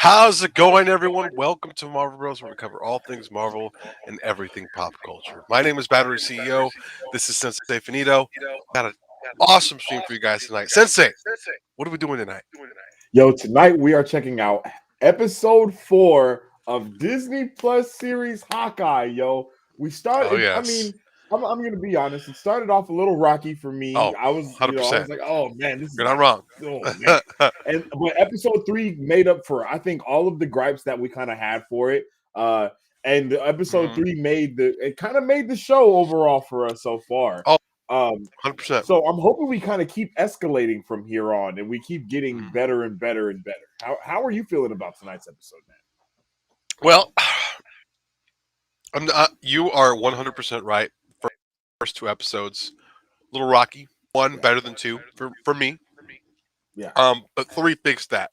How's it going, everyone? Welcome to Marvel Bros, where we cover all things Marvel and everything pop culture. My name is Battery CEO. This is Sensei Finito. Got an awesome stream for you guys tonight. Sensei, what are we doing tonight? Yo, tonight we are checking out episode 4 of Disney Plus series Hawkeye. Yo, we Oh, started. I yes. mean, I'm gonna be honest. It started off a little rocky for me. Oh, I was, I was 100%. like, oh man, this You're is, not wrong. oh man. And but episode 3 made up for I think all of the gripes that we kind of had for it. And the episode Mhm. 3 it kind of made the show overall for us so far. Oh, Um, 100%. so I'm hoping we kind of keep escalating from here on, and we keep getting Mhm. better and better and better. How are you feeling about tonight's episode, man? Well, you are 100% right. First two episodes, a little rocky. One Yeah, better than two for me. yeah. But three fixed that.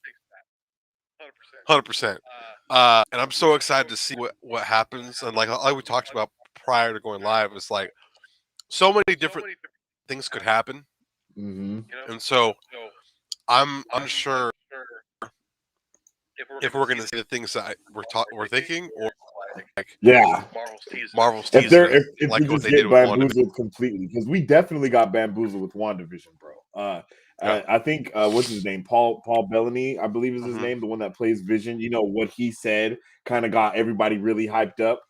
100%. And I'm so excited to see what happens. And like we talked about prior to going live, it's like so many different things could happen. Mm-hmm. And so I'm unsure if we're going to see the things that we're thinking, or like Yeah. Marvel's If teasing they're it, if we like what just they did get with WandaVision. bamboozled completely, because we definitely got bamboozled with WandaVision, bro. Yeah. I think what's his name, Paul Bellany, I believe is his Hmm. name, the one that plays Vision. You know what he said kind of got everybody really hyped up.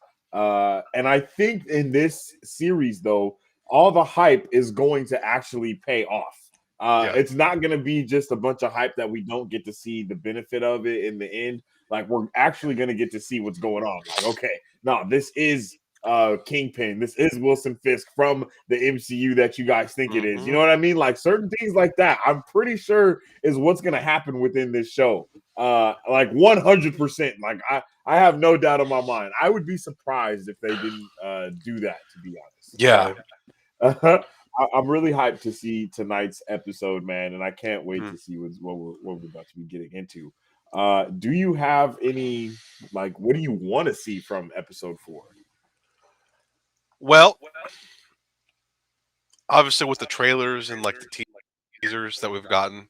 And I think in this series, though, all the hype is going to actually pay off. Yeah. It's not going to be just a bunch of hype that we don't get to see the benefit of it in the end. Like we're actually going to get to see what's going on. Like, okay, no, this is Kingpin. This is Wilson Fisk from the MCU that you guys think it is. You Hmm. know what I mean? Like certain things like that, I'm pretty sure is what's gonna happen within this show. Like 100%. Like I have no doubt in my mind. I would be surprised if they didn't do that, to be honest. Yeah. So I'm really hyped to see tonight's episode, man, and I can't wait Mhm. to see what we're about to be getting into. Do you have any like what do you want to see from episode 4? Well, obviously with the trailers and like the teasers that we've gotten,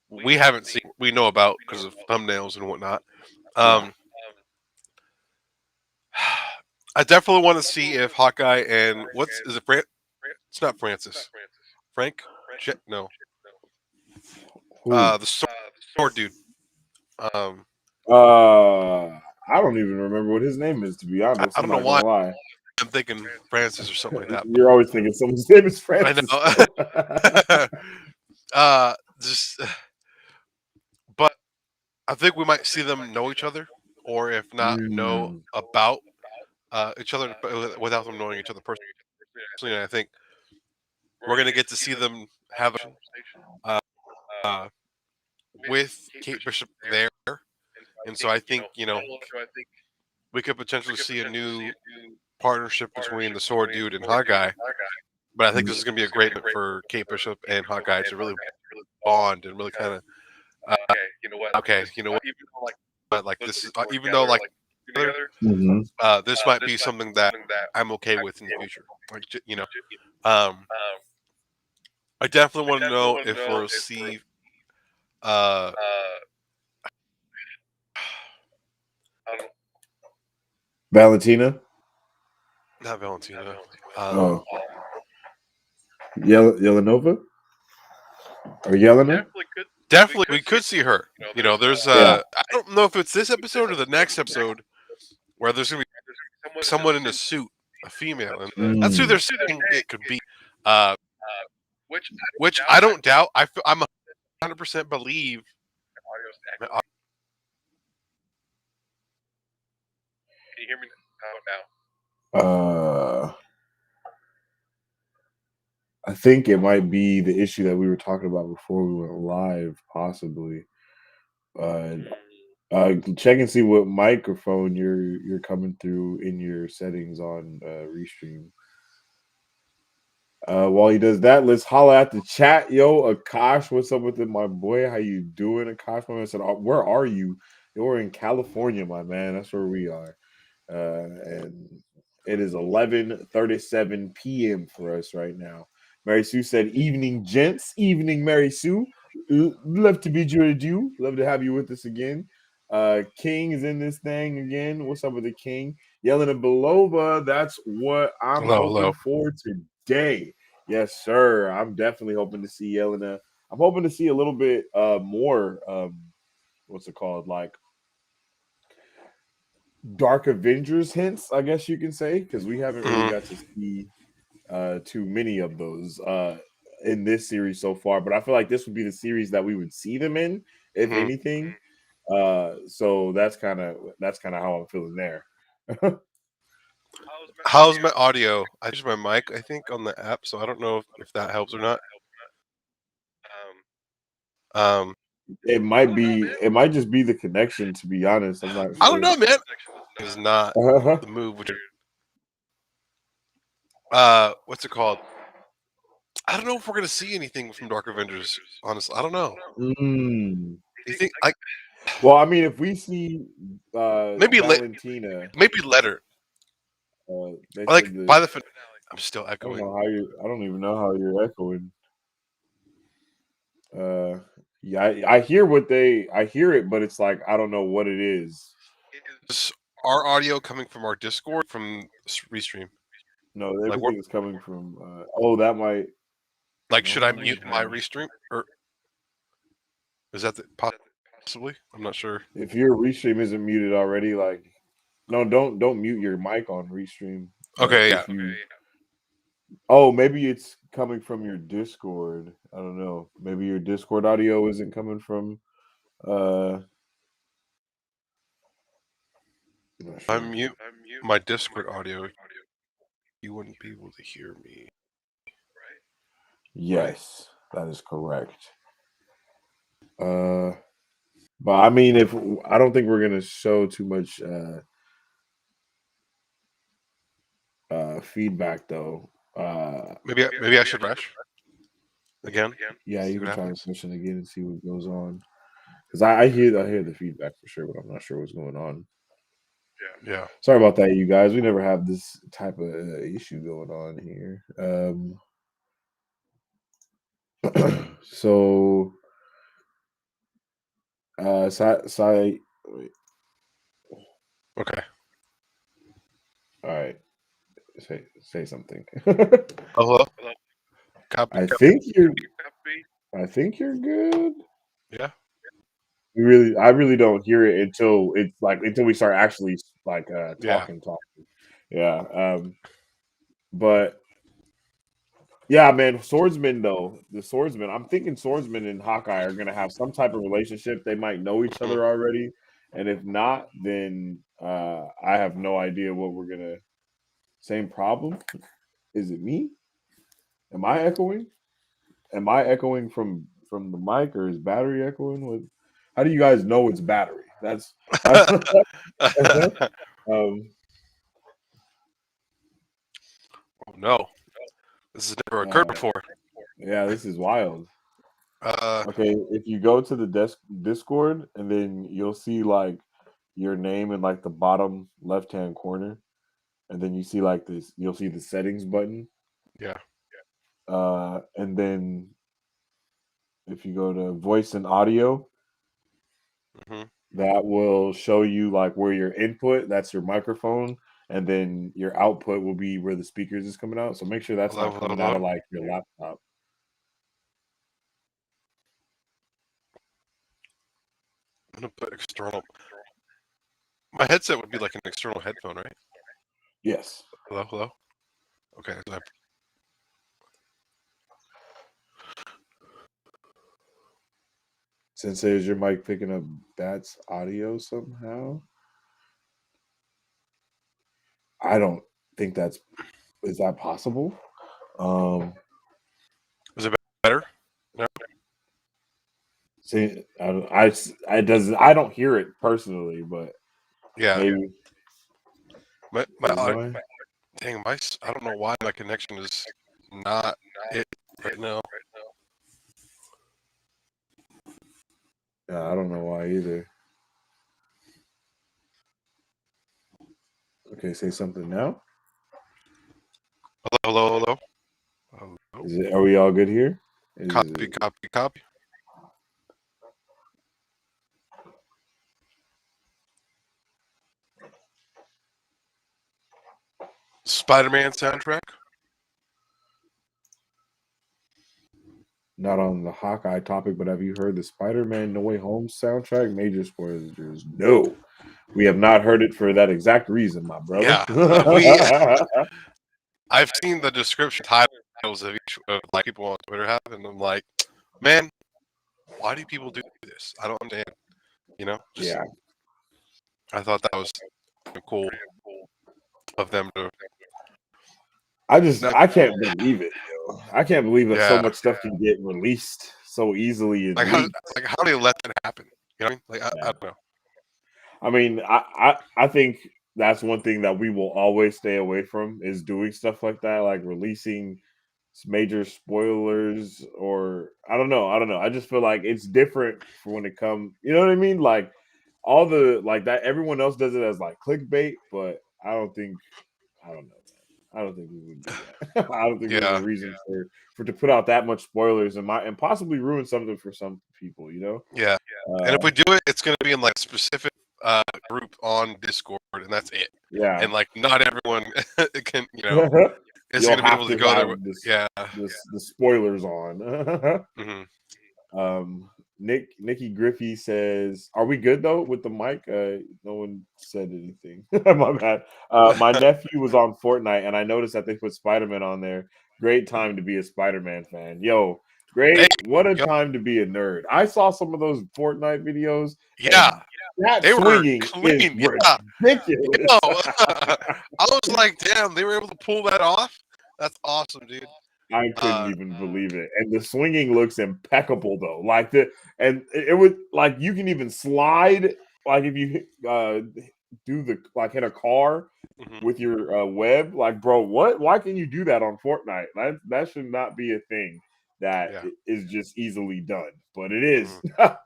we haven't seen, we know about because of thumbnails and whatnot. Yeah. Um, I definitely want to see if Hawkeye and what's is it? It's not Francis. Frank? No. Who? The sword dude. Um, I don't even remember what his name is. To be honest, I I'm don't know not why gonna lie. I'm thinking Francis or something like that. You're always thinking someone's name is I Francis. know. Just, but I think we might see them know each other, or if not, know Mm, about each other without them knowing each other personally. And I think we're gonna get to see them have a uh, with Kate Bishop there, and so I think we could potentially see a new partnership between the Sword Dude and Hawkeye. But I think this is going to be a great moment for Kate Bishop and Hawkeye to really bond and really kind of okay, you know what? But like this is even though like other, mhm. this might be something that I'm okay with in the future. Like um, I definitely want to know if we'll see uh Valentina. not Valentina. Oh, Yelanova or Yelena? Definitely we could see her. There's Yeah. I don't know if it's this episode or the next episode where there's gonna be someone in a suit, a female, and that's who Mm. they're saying it could be. Uh, which I don't doubt. I'm 100% believe. Uh, I think it might be the issue that we were talking about before we went live, possibly. Uh, check and see what microphone you're coming through in your settings on Restream. While he does that, let's holler at the chat. Yo, Akash, what's up with it, my boy? How you doing, Akash? My man said, where are you? You're in California, my man. That's where we are. And it is 11:37 p.m. for us right now. Mary Sue said, "Evening, gents. Evening, Mary Sue. Love to be with you. Love to have you with us again." King is in this thing again. What's up with the King? Yelena Belova. That's what I'm Hello, hoping hello. for today. Yes, sir. I'm definitely hoping to see Yelena. I'm hoping to see a little bit more. What's it called? Like Dark Avengers hints, I guess you can say, because we haven't really Mhm, got to see too many of those in this series so far. But I feel like this would be the series that we would see them in, if mhm. anything. So that's kind of how I'm feeling there. How's my audio? I use my mic, I think, on the app, so I don't know if that helps or not. Um, It might just be the connection, to be honest. I'm not I don't sure. know, man. Is not Uh-huh. the move. What's it called? I don't know if we're gonna see anything from Dark Avengers. Honestly, I don't know. Mm. You think I Well, I mean, if we see maybe Valentina, maybe later. they Like said that by the I'm still I don't echoing. know how you. I don't even know how you're echoing. Uh, yeah, I hear it, but it's like I don't know what it is. Is our audio coming from our Discord from Restream? No, Like, we're everything is coming from. Oh, that might. like, should I No, mute my Restream or is that possibly? I'm not sure. if your restream isn't muted already, like no, don't mute your mic on restream. But Okay, yeah. if you, oh, maybe it's coming from your Discord. I don't know. Maybe your Discord audio isn't coming from. I'm not I sure. mute my Discord audio. You wouldn't be able to hear me, right? Yes, that is correct. But I mean, if I don't think we're gonna show too much feedback though. Maybe I should rush again. Yeah, See you what can try to happens. push it again and see what goes on. Because I hear the feedback for sure, but I'm not sure what's going on. Yeah. Sorry about that, you guys. We never have this type of issue going on here. So, wait, Okay. all right, say something. Hello. Copy. I think you're. I think you're good. Yeah. I really don't hear it until we start actually like Yeah. talking. Yeah. But yeah, man, swordsman though, the swordsman. I'm thinking swordsman and Hawkeye are gonna have some type of relationship. They might know each Mhm. other already, and if not, then I have no idea what we're gonna. Same problem? Is it me? Am I echoing? Am I echoing from the mic, or is battery echoing? How do you guys know it's battery? That's I don't know. um, Oh no, this has never occurred uh, before. yeah, this is wild. Uh, Okay, if you go to the Discord and then you'll see like your name in like the bottom left hand corner, and then you see like this, you'll see the settings button. yeah. And then if you go to voice and audio, Hmm. that will show you like where your input, that's your microphone, and then your output will be where the speakers is coming out. So make sure that's Hello, not hello, coming out hello. of like your laptop. I'm gonna put external. My headset would be like an external headphone, right? Yes. Hello, hello. Okay. So Since is your mic picking up that's audio somehow? I don't think that's is that possible? Um, is it better? No. see, I don't hear it personally, but Yeah. maybe My is mine. dang I don't know why my connection is not it right now. Yeah, I don't know why either. Okay, say something now. Hello, hello, hello. Hello. Is it? Are we all good here? Is Copy, it, copy, copy. Spider-Man soundtrack. Not on the Hawkeye topic, but have you heard the Spider-Man No Way Home soundtrack? Major spoilers. No, we have not heard it for that exact reason, my brother. Yeah, I've seen the description titles of each of like people on Twitter have, and I'm like, man, why do people do this? I don't understand. Just Yeah, I thought that was cool of them to. I can't believe it. Yo. I can't believe that so Yeah, much stuff can get released so easily and like how leaked. do they let that happen? You know what I mean? Like I Yeah. don't know. I mean, I think that's one thing that we will always stay away from is doing stuff like that, like releasing major spoilers or I don't know. I just feel like it's different for when it comes. You know what I mean? Like all the like that. Everyone else does it as like clickbait, but I don't think. I don't know. I don't think we would do that. I don't think there's a Yeah, reason for to put out that much spoilers and possibly ruin something for some people. yeah. And if we do it, it's going to be in like a specific group on Discord, and that's it. Yeah. And like not everyone can, is You'll going to be have able to to go have there. this Yeah. the spoilers on. Hmm. Nikki Griffey says, "Are we good though with the mic?" No one said anything. My bad. My nephew was on Fortnite, and I noticed that they put Spider-Man on there. Great time to be a Spider-Man fan, yo. Hey, Great, what a yo, time to be a nerd. I saw some of those Fortnite videos, yeah, and that they were swinging is clean. Yeah, ridiculous. yo, I was like, damn, they were able to pull that off. That's awesome, dude. I couldn't even believe it. And the swinging looks impeccable though. Like it would like you can even slide like if you do the like hit a car Mhm. with your web. Like, bro, what? Why can you do that on Fortnite? That should not be a thing that Yeah. is just easily done, but it is. Mhm.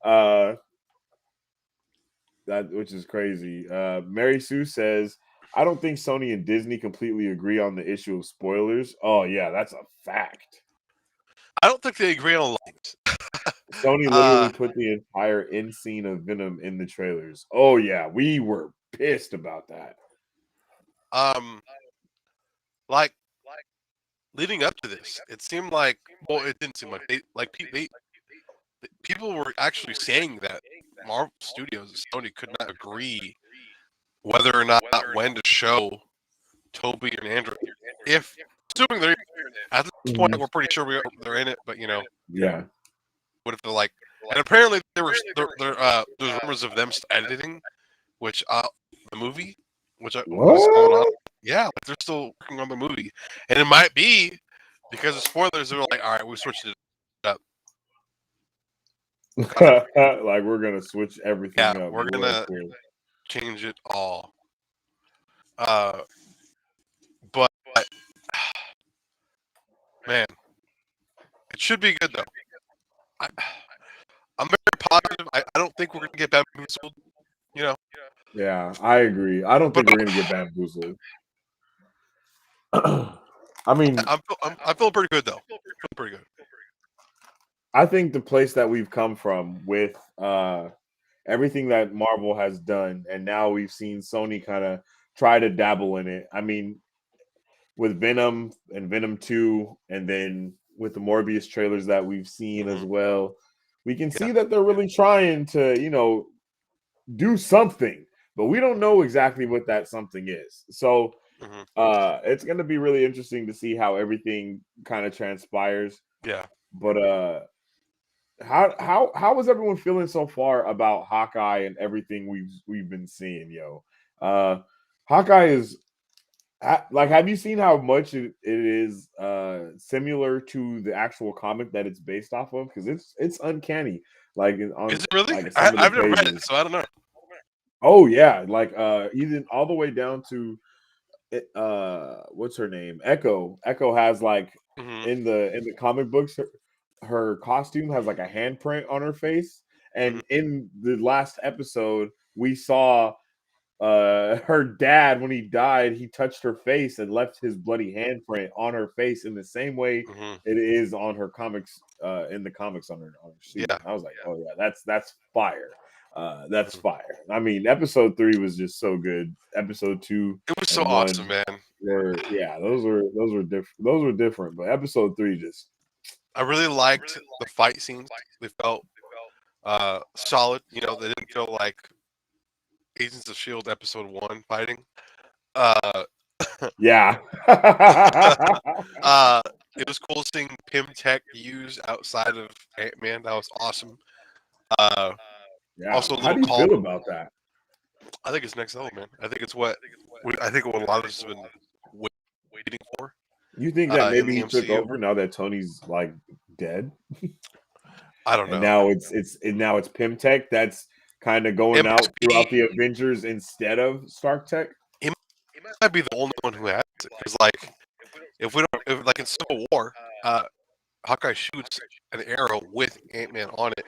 uh that which is crazy. Mary Sue says, I don't think Sony and Disney completely agree on the issue of spoilers. Oh yeah, that's a fact. I don't think they agree on a lot of things. Sony literally put the entire end scene of Venom in the trailers. Oh yeah, we were pissed about that. Like leading up to this, it seemed like it didn't seem like people were actually saying that Marvel Studios and Sony could not agree whether or not when to show Toby and Andrew. If assuming they're at this point, we're pretty sure they're in it, but Yeah. what if they're like? And apparently there's rumors of them editing, which the movie, which was going on. What? Yeah, like they're still working on the movie, and it might be because of spoilers. They're like, all right, we switched it up. Like we're gonna switch everything Yeah, up we're real gonna quick. change it all. But man, it should be good though. I'm very positive. I don't think we're gonna get bamboozled. You know, Yeah, I agree. I don't but think we're gonna get bamboozled. I mean, I'm feeling pretty good though. Feeling pretty good. I think the place that we've come from with everything that Marvel has done, and now we've seen Sony kind of try to dabble in it. I mean, with Venom and Venom 2, and then with the Morbius trailers that we've seen as well, we can Yeah. see that they're really trying to, do something, but we don't know exactly what that something is. So Hmm. it's gonna be really interesting to see how everything kind of transpires. Yeah. But how is everyone feeling so far about Hawkeye and everything we've been seeing, yo? Hawkeye is like, have you seen how much it is similar to the actual comic that it's based off of? Because it's uncanny. Like on Is it really? like some of the I've never read it, pages. so I don't know. Oh yeah, like even all the way down to what's her name? Echo. Echo has like Hmm. in the comic books, her costume has like a handprint on her face, and Hmm. in the last episode, we saw her dad when he died, he touched her face and left his bloody handprint on her face in the same way Hmm. it is on her comics in the comics on her suit. Yeah. I was like, oh yeah, that's fire. That's Mhm. fire. I mean, episode 3 was just so good. Episode 2 It was so and awesome, 1. man. those were different. But episode 3 just I really liked the fight scenes. They felt solid. You know, they didn't feel like Agents of Shield episode 1 fighting. Uh, yeah. uh, it was cool seeing Pym Tech used outside of Ant-Man. That was awesome. Uh, Yeah. also, a How little do you call. feel about that? I think it's next level, man. I think it's what a lot of us have been waiting for You think that in maybe the he took MCU. over now that Tony's like dead, I don't and know. now it's Pimtech that's kind of It going must out be. throughout the Avengers instead of Stark Tech? He might be the only one who has it. Because like, if we don't, if, like in Civil War, Hawkeye shoots an arrow with Ant-Man on it.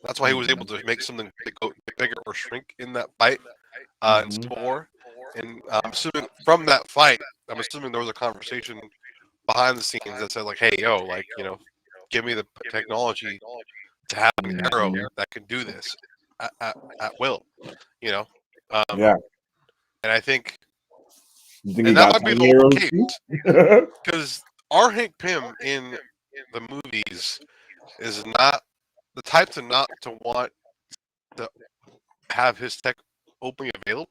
That's why he was able to make something go bigger or shrink in that fight in Mm-hmm. Civil War. And I'm assuming from that fight, I'm assuming there was a conversation behind the scenes that said like, "Hey, yo, like give me the technology to have an arrow Mm-hmm. that can do this at will." You know, um, Yeah. and I think, You think he and that got might be the tiny whole arrows case too? because our Hank Pym in the movies is not the type to not to want to have his tech openly available.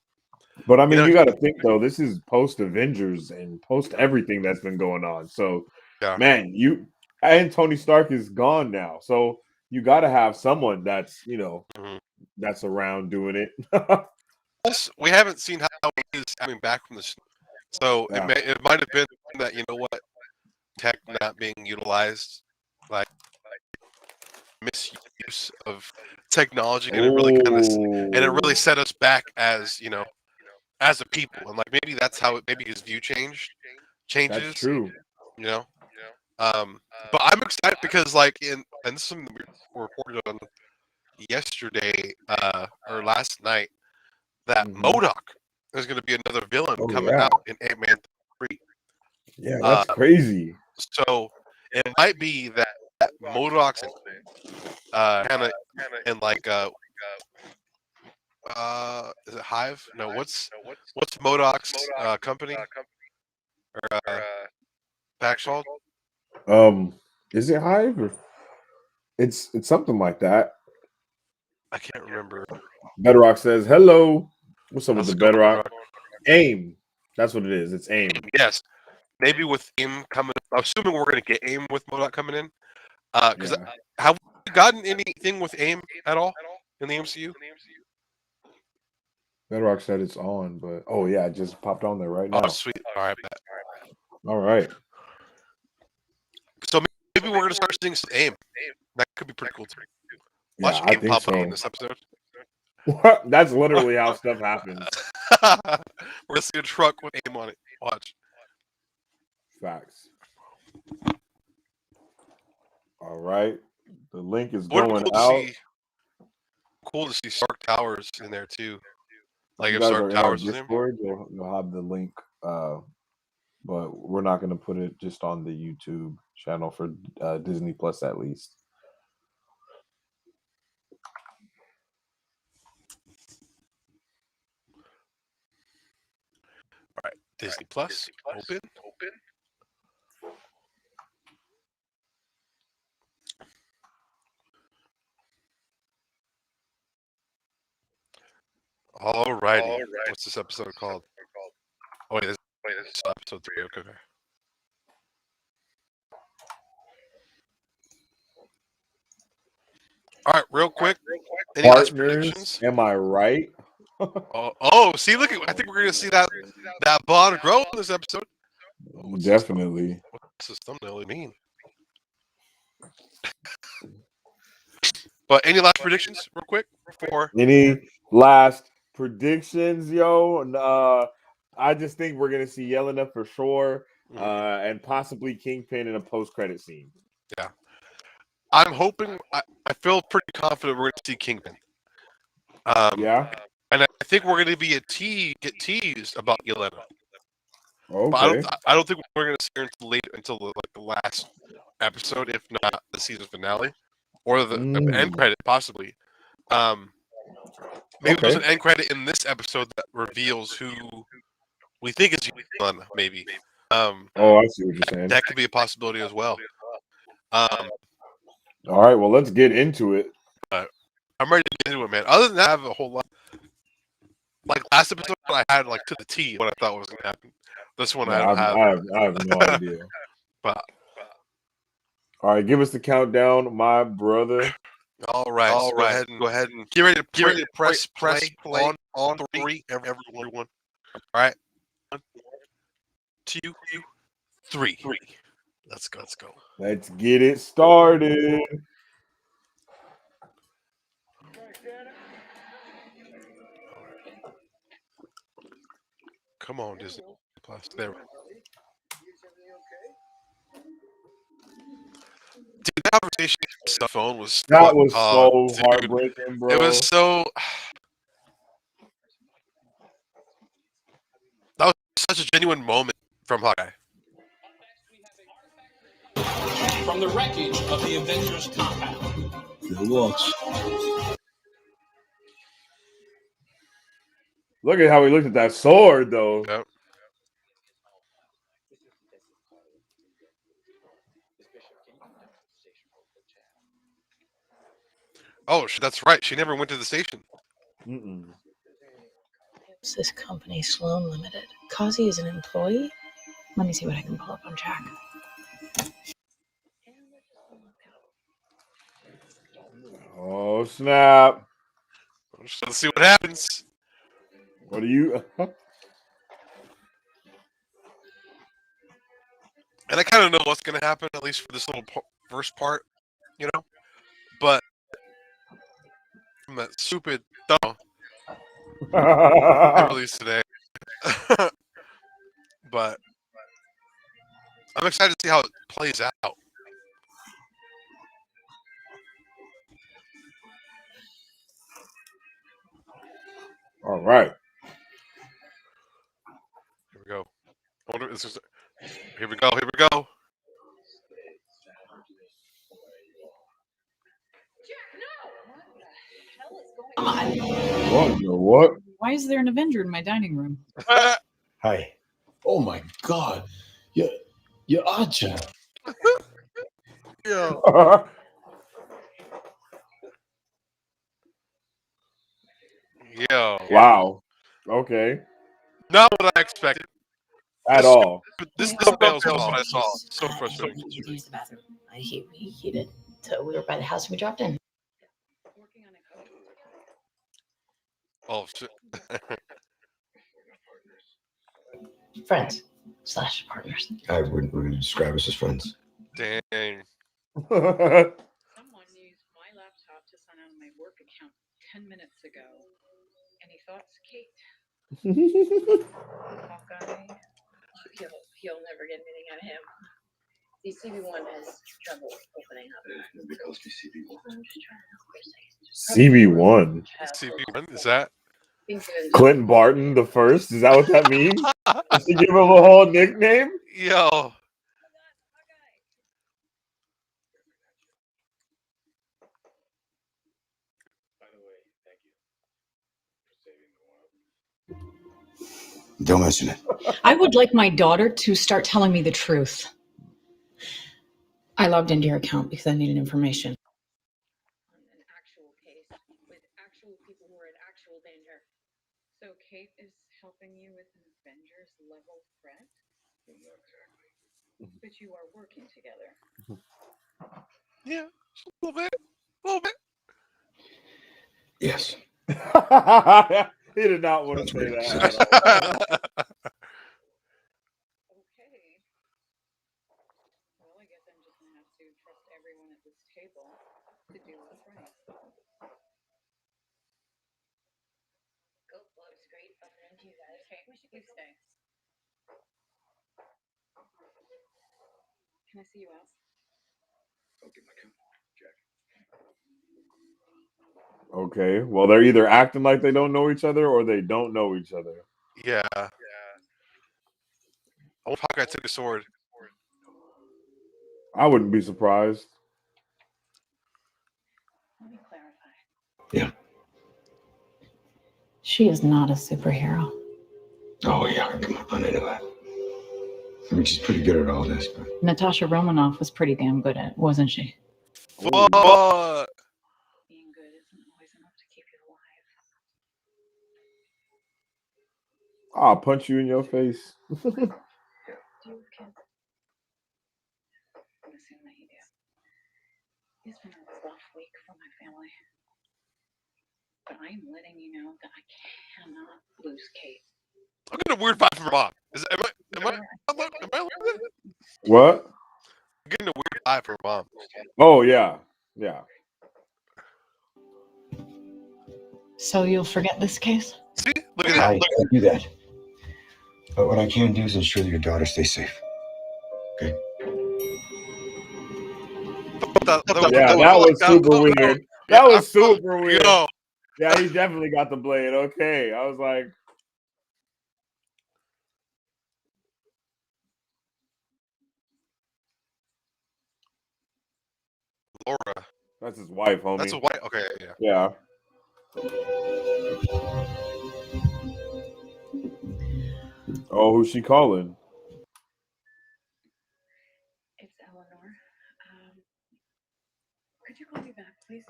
But I You mean, know, you got to think though. This is post Avengers and post everything that's been going on. So, yeah. man, you and Tony Stark is gone now. So you got to have someone that's Mm-hmm. that's around doing it. Plus, we haven't seen how he is coming back from this, so Yeah. it might have been that what tech not being utilized, like misuse of technology, and it really Oh, set us back as as a people, and like maybe that's how maybe his view that's changes, true. you know. Um, but I'm excited because like and this is something that we reported on yesterday or last night that Hmm. MODOK is going to be another villain Oh coming yeah, out in Ant-Man 3. yeah, Uh, that's crazy. so it might be that MODOK's kind of in like is it Hive? No, what's MODOK's company or Paxall? Um, is it Hive? Or it's something like that. I can't remember. Bedrock says hello. What's up with How's the it going, Bedrock? Bedrock? AIM. That's what it is. It's AIM. Yes, maybe with AIM coming. I'm assuming we're going to get AIM with MODOK coming in. Because Yeah. have we gotten anything with AIM at all in the MCU? Bedrock said it's on, but oh yeah, it just popped on there right Oh, now. sweet. All right, bet. All right. So maybe we're going to start seeing some AIM. That could be pretty cool too. Yeah, Watch I AIM think pop up in so. this episode. That's literally how stuff happens. We're going to see a truck with AIM on it. Watch. Facts. All right. The link is Would have going been out. cool to see Stark Towers in there too. If Like you if guys Stark are in our Towers was in. Discord, you'll have the link. But we're not going to put it just on the YouTube channel for Disney Plus at least. All right, Disney Plus open. All righty. What's this episode called? Oh wait, this is episode 3. Okay. All right, real quick. Any last Partners, predictions? am I right? See, look at. I think we're gonna see that bond grow in this episode. Oh, what's this? Definitely. What's this thumbnail mean? But any last predictions, real quick, before? Any last predictions, yo? I just think we're gonna see Yelena for sure, and possibly Kingpin in a post-credit scene. Yeah, I'm hoping. I feel pretty confident we're gonna see Kingpin. Yeah. And I think we're gonna be get teased about Yelena. But Okay. I don't think we're gonna see her until like the last episode, if not the season finale, or the end Mm, credit possibly. Um, maybe there's okay. an end credit in this episode that reveals who we think is Yun, maybe. Oh, I see what you're saying. That could be a possibility as well. All right, well, let's get into it. I'm ready to get into it, man. Other than that, I have a whole lot. Like last episode, I had like to the T what I thought was going to happen. This one, I Yeah, don't have. I have no idea. But All right, give us the countdown, my brother. all right, so go ahead and get ready to press play on three, everyone. All right, 1, 2, 3. Let's go. Let's get it started. Come on, Disney Plus. There. Dude, that conversation on the phone was That was so dude, heartbreaking, bro. It was so. That was such a genuine moment from Hawkeye. From the wreckage of the Avengers compound. Good looks. Look at how he looked at that sword, though. Yep. Oh, that's right. She never went to the station. It's this company, Sloan Limited. Kazi is an employee? Let me see what I can pull up on Jack. Oh, snap. Let's see what happens. What do you... And I kind of know what's going to happen, at least for this little first part, you know? But from that stupid thumb I released today. But I'm excited to see how it plays out. All right. Here we go. Here we go. What? Why is there an Avenger in my dining room? Hi. Oh my God. You're Archer. Yo. Yo. Wow. Okay. Not what I expected. At all. This thumbnail is what I saw. So frustrating. He used the bathroom. He did. So we were by the house and we dropped in. Oh, shit. Friends / partners. I wouldn't really describe us as friends. Dang. Someone used my laptop to sign on my work account 10 minutes ago, and he thought it's Kate. Hawkeye. He'll never get anything out of him. The CB1 has trouble opening up. Because we CB1. CB1. CB1, is that? Clint Barton the first? Is that what that means? Did you give him a whole nickname? Yo. Don't mention it. I would like my daughter to start telling me the truth. I logged into your account because I needed information. An actual case with actual people who are in actual danger. So Kate is helping you with an Avengers level threat? Not exactly. But you are working together. Yeah, a little bit. Yes. He did not want to say that. Okay. Well, I guess I'm just gonna have to trust everyone at this table to do what's right. Go, looks great. Bumping into you guys. Okay, you stay. Can I see you out? I'll get my count, Jack. Okay. Well, they're either acting like they don't know each other or they don't know each other. Yeah. I hope Hawkeye took a sword. I wouldn't be surprised. Let me clarify. Yeah. She is not a superhero. Oh, yeah, come on, I know that. I mean, she's pretty good at all this, but Natasha Romanoff was pretty damn good at it, wasn't she? Fuck. Being good isn't always enough to keep you alive. I'll punch you in your face. Do you have kids? I'm assuming that you do. It's been a rough week for my family. But I am letting you know that I cannot lose Kate. I'm getting a weird vibe from her mom. Am I What? getting a weird vibe from her mom? Oh yeah, yeah. So you'll forget this case? See? Look at that. I can't do that. But what I can do is ensure that your daughter stays safe. Okay? Yeah, that was super weird. That was super weird. Yo. Yeah, he definitely got the blade. Okay, I was like, Laura. that's his wife, homie. That's a white. Okay, yeah. Yeah. Oh, who's she calling? It's Eleanor. Could you call me back, please?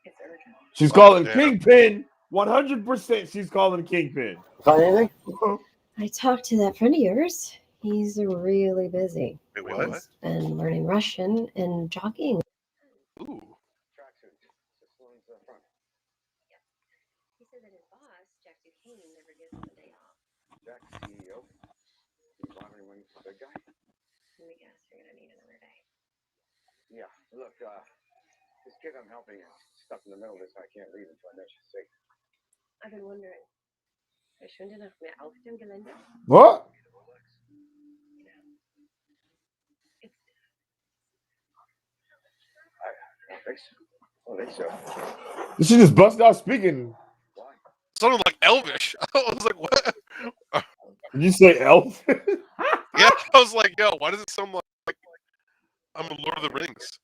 It's urgent. She's calling Yeah. Kingpin. 100%. She's calling Kingpin. Find anything? I talked to that friend of yours. He's really busy. Wait, what? He's been learning Russian and jogging. Ooh. He said that his boss, Jack Duquesne, never gives him a day off. Jack's CEO. He's honoring when he's a big guy. Let me guess, you're gonna need another day. Yeah. Look, this kid I'm helping is stuck in the middle of this. I can't leave until I know she's safe. I've been wondering. Verschwinde nach mehr auf dem Gelände? What? I don't think so. Did she just bust out speaking? Sounded like Elvish. I was like, what? Did you say elf? Yeah, I was like, yo, why does it sound like I'm in Lord of the Rings?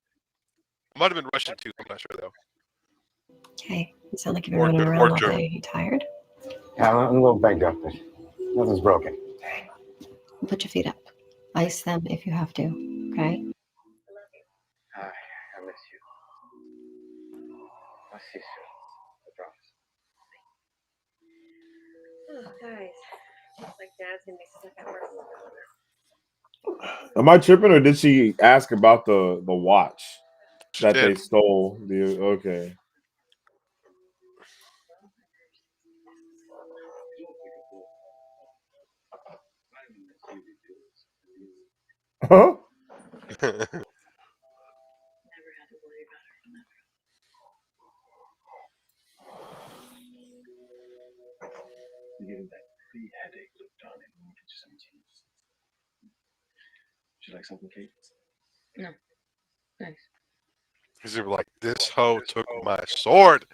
It might have been Russian too. I'm not sure though. Okay, you sound like you've been Or running Ger- around or all German. day. You tired? Yeah, I'm a little banged up, but nothing's broken. Put your feet up. Ice them if you have to. Okay? I miss you. I'll see you soon. I promise. Oh, guys. Looks like Dad's gonna be stuck at work. Am I tripping, or did she ask about the watch that they Shit. stole? Okay. Huh? Never had to worry about her from that. You're getting that pre-headache look, darling. Let me get you some tea. Would you like something, Kate? No. Thanks. Because they were like, this hoe took my sword.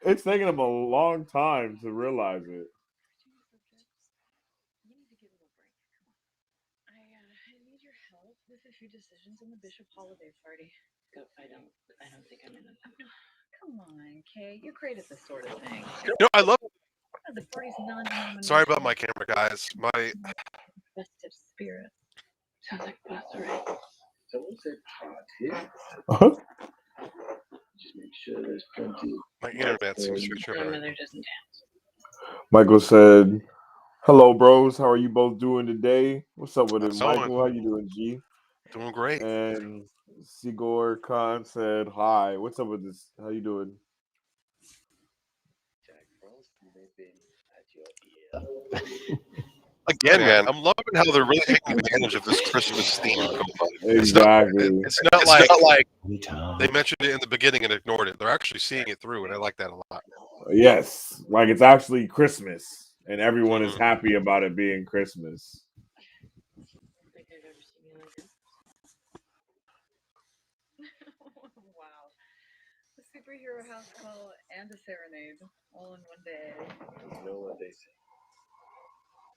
It's taking him a long time to realize it. You need to give him a break. Come on. I need your help with a few decisions in the Bishop holiday party. I don't think I'm in it. Come on, Kay. You're great at this sort of thing. I love. The party's non-denominational. Sorry about my camera, guys. My festive spirit. Sounds like that's all right. Someone said party. Just make sure there's plenty. my internet seems to be My tripping. mother doesn't dance. Michael said, "Hello, bros. How are you both doing today? What's up with it, How's it going? Michael? How you doing, G?" Doing great. And Sigor Khan said, "Hi. What's up with this? How you doing?" Jack Frost, they've been at your ear. Again, man, I'm loving how they're really taking advantage of this Christmas theme. Exactly. It's not like Anytime. they mentioned it in the beginning and ignored it. They're actually seeing it through, and I like that a lot. Yes, like it's actually Christmas, and everyone is happy about it being Christmas. I don't think I've ever seen you like this. Wow. A superhero house call and a serenade all in one day. You know what they say.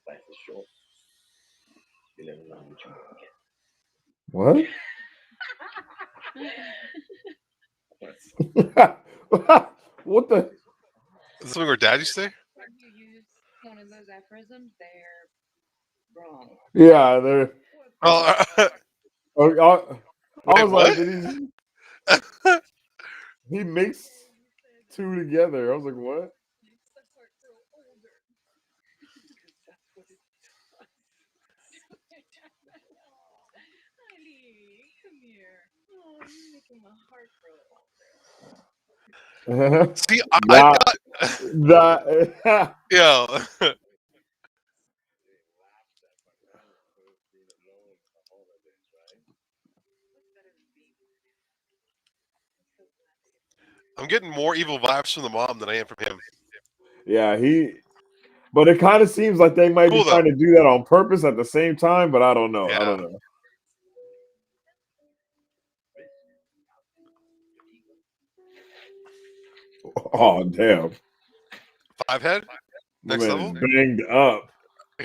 Life is short. You never know what you're gonna get. What the? Is this something where Dad used to say? You use One of those aphorisms, they're wrong. Yeah, they're. Oh, I wait, was like, what? did he mixed two together? I was like, what? Makes the heart grow older. Because that's what it does. Heidi, come here. Oh, you're making my heart grow older. See, I that thought, that yo, I'm getting more evil vibes from the mom than I am from him. yeah, but it kind of seems like they might be Cool though. trying to do that on purpose at the same time, but I don't know. I Yeah. don't know. Oh damn. 5 head? My Next man level? is banged up.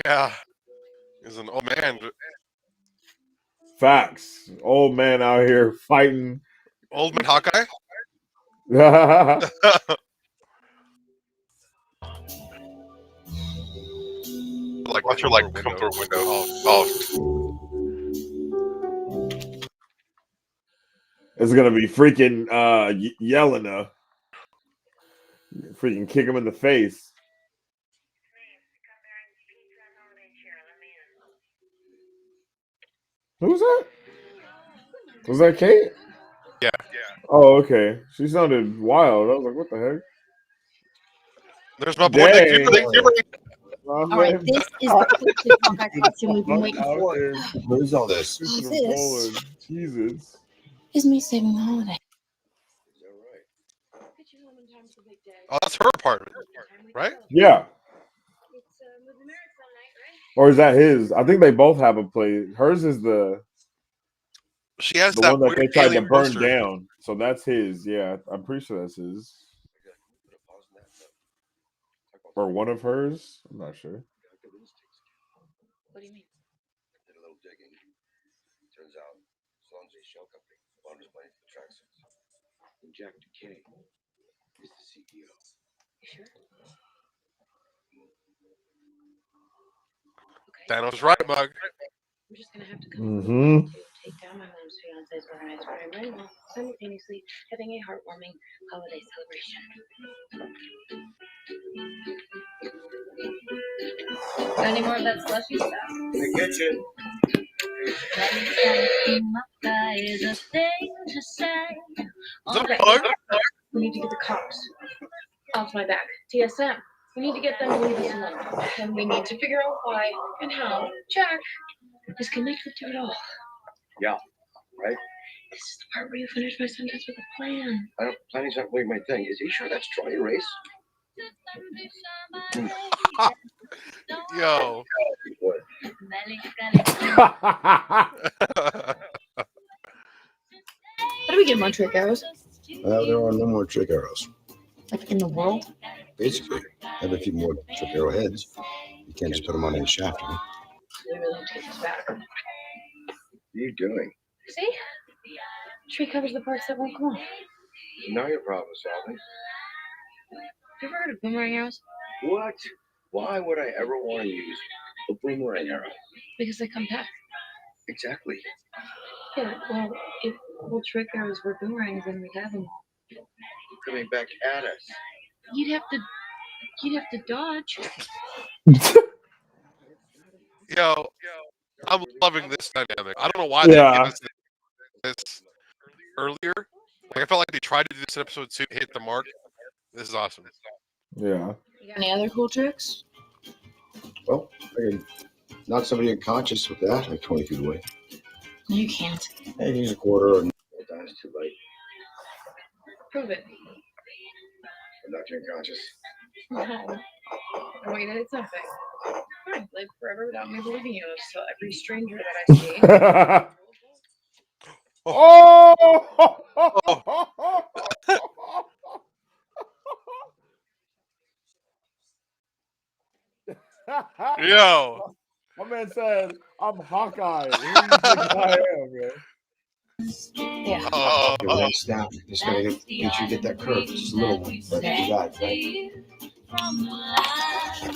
Yeah. He's an old man. Facts. Old man out here fighting. Old man Hawkeye? Like Watch her come through like a come window. through a window. Oh, It's gonna be freaking Yelena. Freaking kick him in the face. Who's that? Was that Kate? yeah. Oh, okay. She sounded wild. I was like, what the heck? There's my boy Nick Dang. Fury. My All right, man this is the perfect Hawkeye costume we've been Buck waiting out for. there What is all this? shooting This- and pulling. Jesus. Is me saving the holiday. Get you home in time for the big day. Oh, that's her apartment, right? Yeah. It's movie marathon night, right? Or is that his? I think they both have a play. Hers is the She has one that that weird they tried to alien burn poster. down. So that's his. Yeah, I'm pretty sure that's his. Or one of hers. I'm not sure. What do you mean? Did a little digging. Turns out, Swansea Shell Company launders money for the tracksuits. And Jack Duquesne is the CEO. You sure? Okay. Thanos right, Mug. I'm just gonna have to come Mm-hmm. to take down my mom's fiance's organized crime while simultaneously having a heartwarming holiday celebration. Any more of that slushy stuff? In the kitchen. Is a thing to say. Is that a bug? We need to get the cops off my back. TSM. We need to get them to leave us alone. And we need to figure out why and how Jack is connected to it all. Yeah, right? This is the part where you finish my sentence with a plan. Planning's not really my thing. Is he sure that's dry erase? Yo. What? How do we get more trick arrows? There are no more trick arrows. Like in the world? Basically, have a few more trick arrow heads. You can't just put them on any shaft. Right? We really have to get this back. What are you doing? See? Tree covers the parts that won't come off. Now you're problem solving. You ever heard of boomerang arrows? What? Why would I ever want to use a boomerang arrow? Because they come back. Exactly. Yeah, well, if old trick arrows were boomerangs, then we'd have them. Coming back at us. You'd have to dodge. Yo. I'm loving this dynamic. I don't know why they gave us this earlier. Like I felt like they tried to do this in episode 2, hit the mark. This is awesome. Yeah. You got any other cool tricks? Well, I can knock somebody unconscious with that, like 20 feet away. No, you can't. Hey, use a quarter. And Well, done. It's too late. Prove it. I'm not unconscious. No. I want you to hit something. Fine, live forever without me believing you. So every stranger that I see. Oh! Yo. My man said, I'm Hawkeye. Who do you think I am, man? Yeah. your red snap. Just gotta make sure you get that curve. Just a little one. But you got it,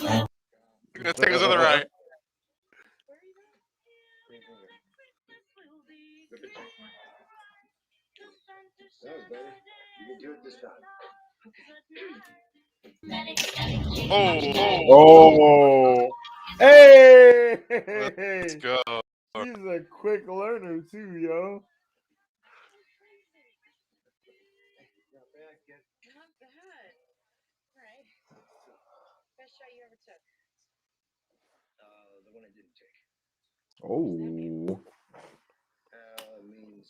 right? Gonna take us on the right. That was better. You can do it this time. Oh, hey! Let's go. He's a quick learner too, yo. Not bad. Right. Best shot you ever took. The one I didn't take. Oh, It means.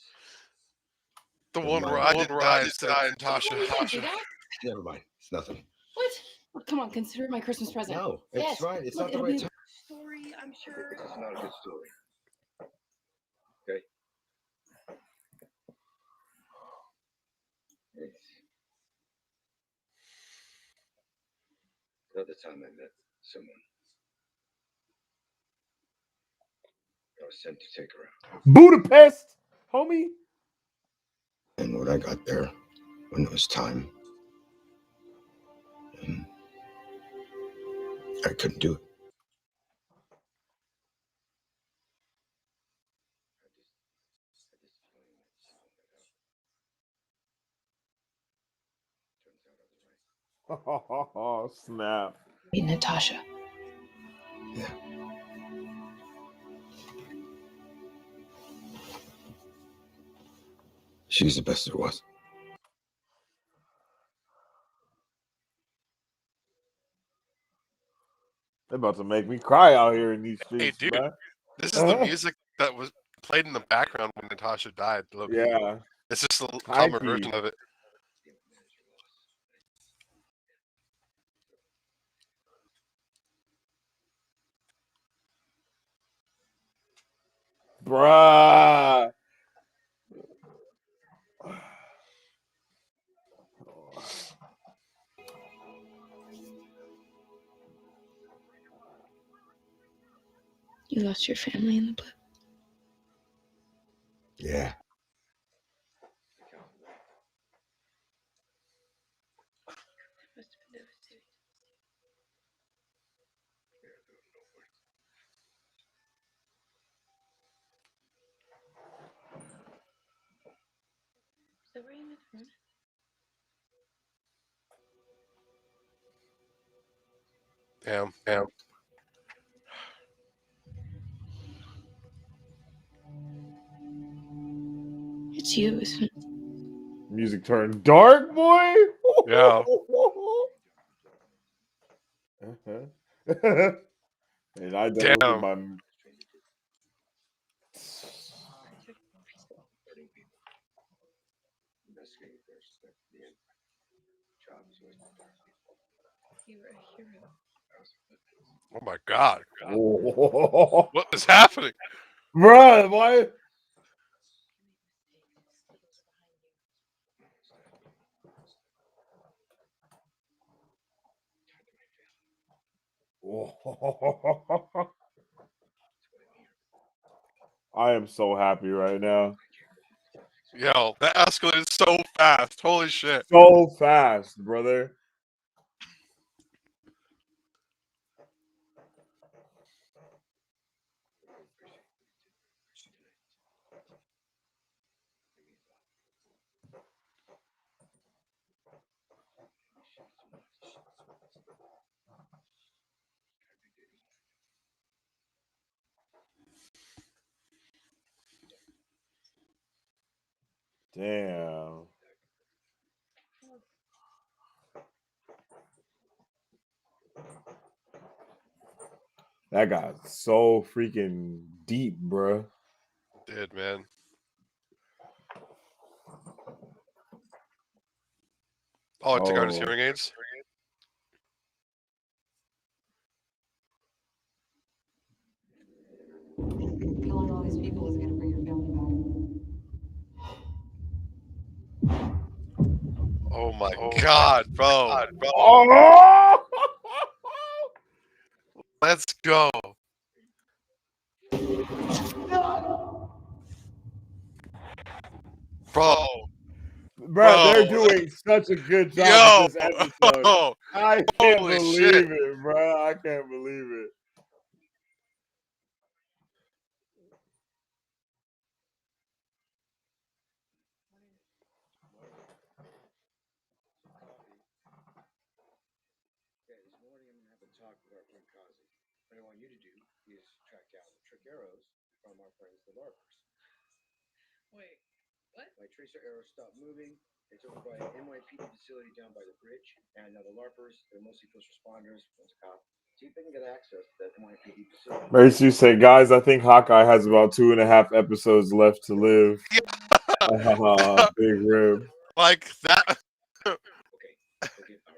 The one where I didn't die instead of Natasha. Never mind. It's nothing. What? Well, come on, consider it my Christmas present. No, it's Yes. right. It's Look, not the it'll right be time. Story, I'm sure. This is not a good story. Okay? It's another time I met someone. I was sent to take her out. Budapest, homie. And when I got there, when it was time, I couldn't do it. Oh, snap. Meet Natasha. Yeah. She's the best there was. They're about to make me cry out here in these streets, Hey, dude, man. this is the music that was played in the background when Natasha died. Look, Yeah. it's just a High calmer key. version of it. Bruh. You lost your family in the blip. Yeah. Must have been devastating. Is that where you met the Damn. It's you, isn't it? Music turned dark, boy. Yeah. And I dealt with Damn. my. You were a hero. Oh my God. Oh. What is happening? Bruh, why? I am so happy right now. Yo, that escalated so fast. Holy shit. So fast, brother. Damn. That got so freaking deep, bruh. Did, man. Oh, I took out his hearing aids? Killing all these people is gonna bring your family back. Oh my God, bro. Oh! Let's go. Bro. Bro, they're Bro. doing such a good job Yo. with this episode. I can't Holy believe shit. it, bro. I can't believe it. Okay, this morning I'm gonna have a talk with our friend Kazi. What I want you to do is track down the trick arrows from our friends the LARPers. Wait, what? My tracer arrows stopped moving. It's over by an NYPD facility down by the bridge. And the LARPers, they're mostly first responders. One's a cop. See if they can get access to that NYPD facility. Mercy say, guys, I think Hawkeye has about 2.5 episodes left to live. Big rib. Like that. Okay, go get our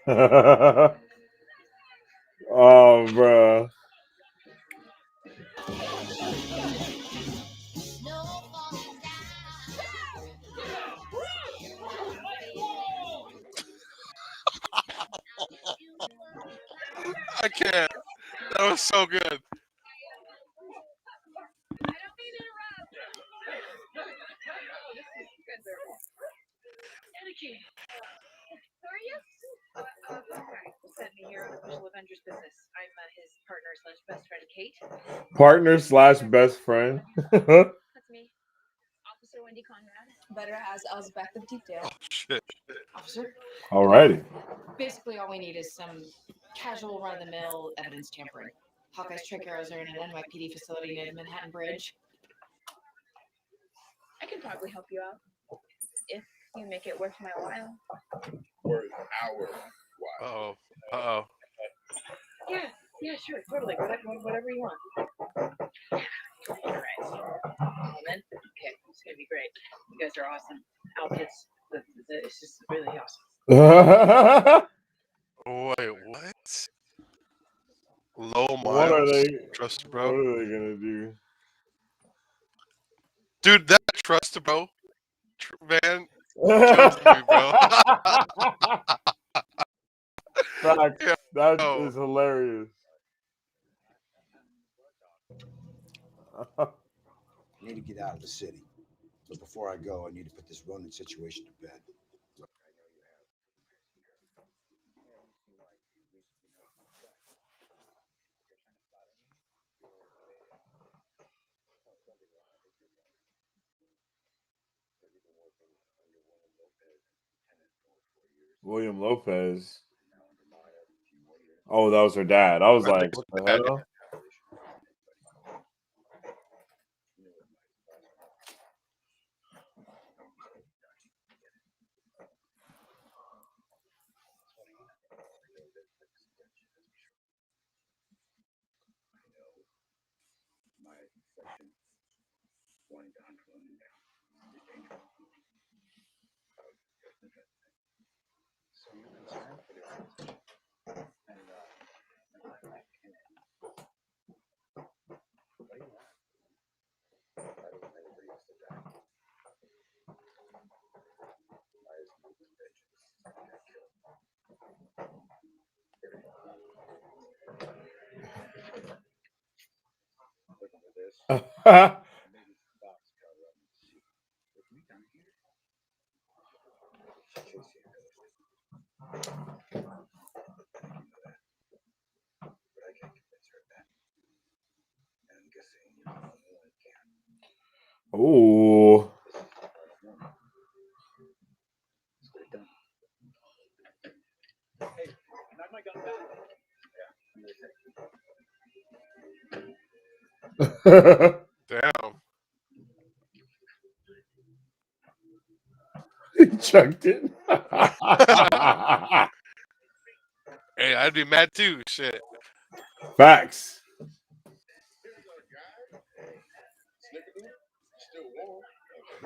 arrows. Oh, bro. I can't. That was so good. Dedicated. Who are you? Hawkeye sent me here on official Avengers business. I'm his partner slash best friend, Kate. Partner slash best friend. That's me. Officer Wendy Conrad. Better as Elsbeth of Deepdale. Oh shit. Officer, Alrighty. basically all we need is some casual run-of-the-mill evidence tampering. Hawkeye's trick arrows are in an NYPD facility near the Manhattan Bridge. I can probably help you out if you make it worth my while. Worth our Uh-oh. Uh-oh. Yeah, sure, totally. Whatever you want. All right. Then, okay, it's gonna be great. You guys are awesome. Outfits, it's just really awesome. Wait, what? Low What are miles. they? Trust What bro. are they gonna do? Dude, that trust bro. Man. Kills me, bro. Facts. Yeah, That oh. is hilarious. I need to get out of the city. But before I go, I need to put this Ronin situation to bed. Look, I know you have. William Lopez. Oh, that was her dad. I was I think like, it's what the bad. hell? Ooh. Damn. He chucked it. Hey, I'd be mad too. Shit. Facts.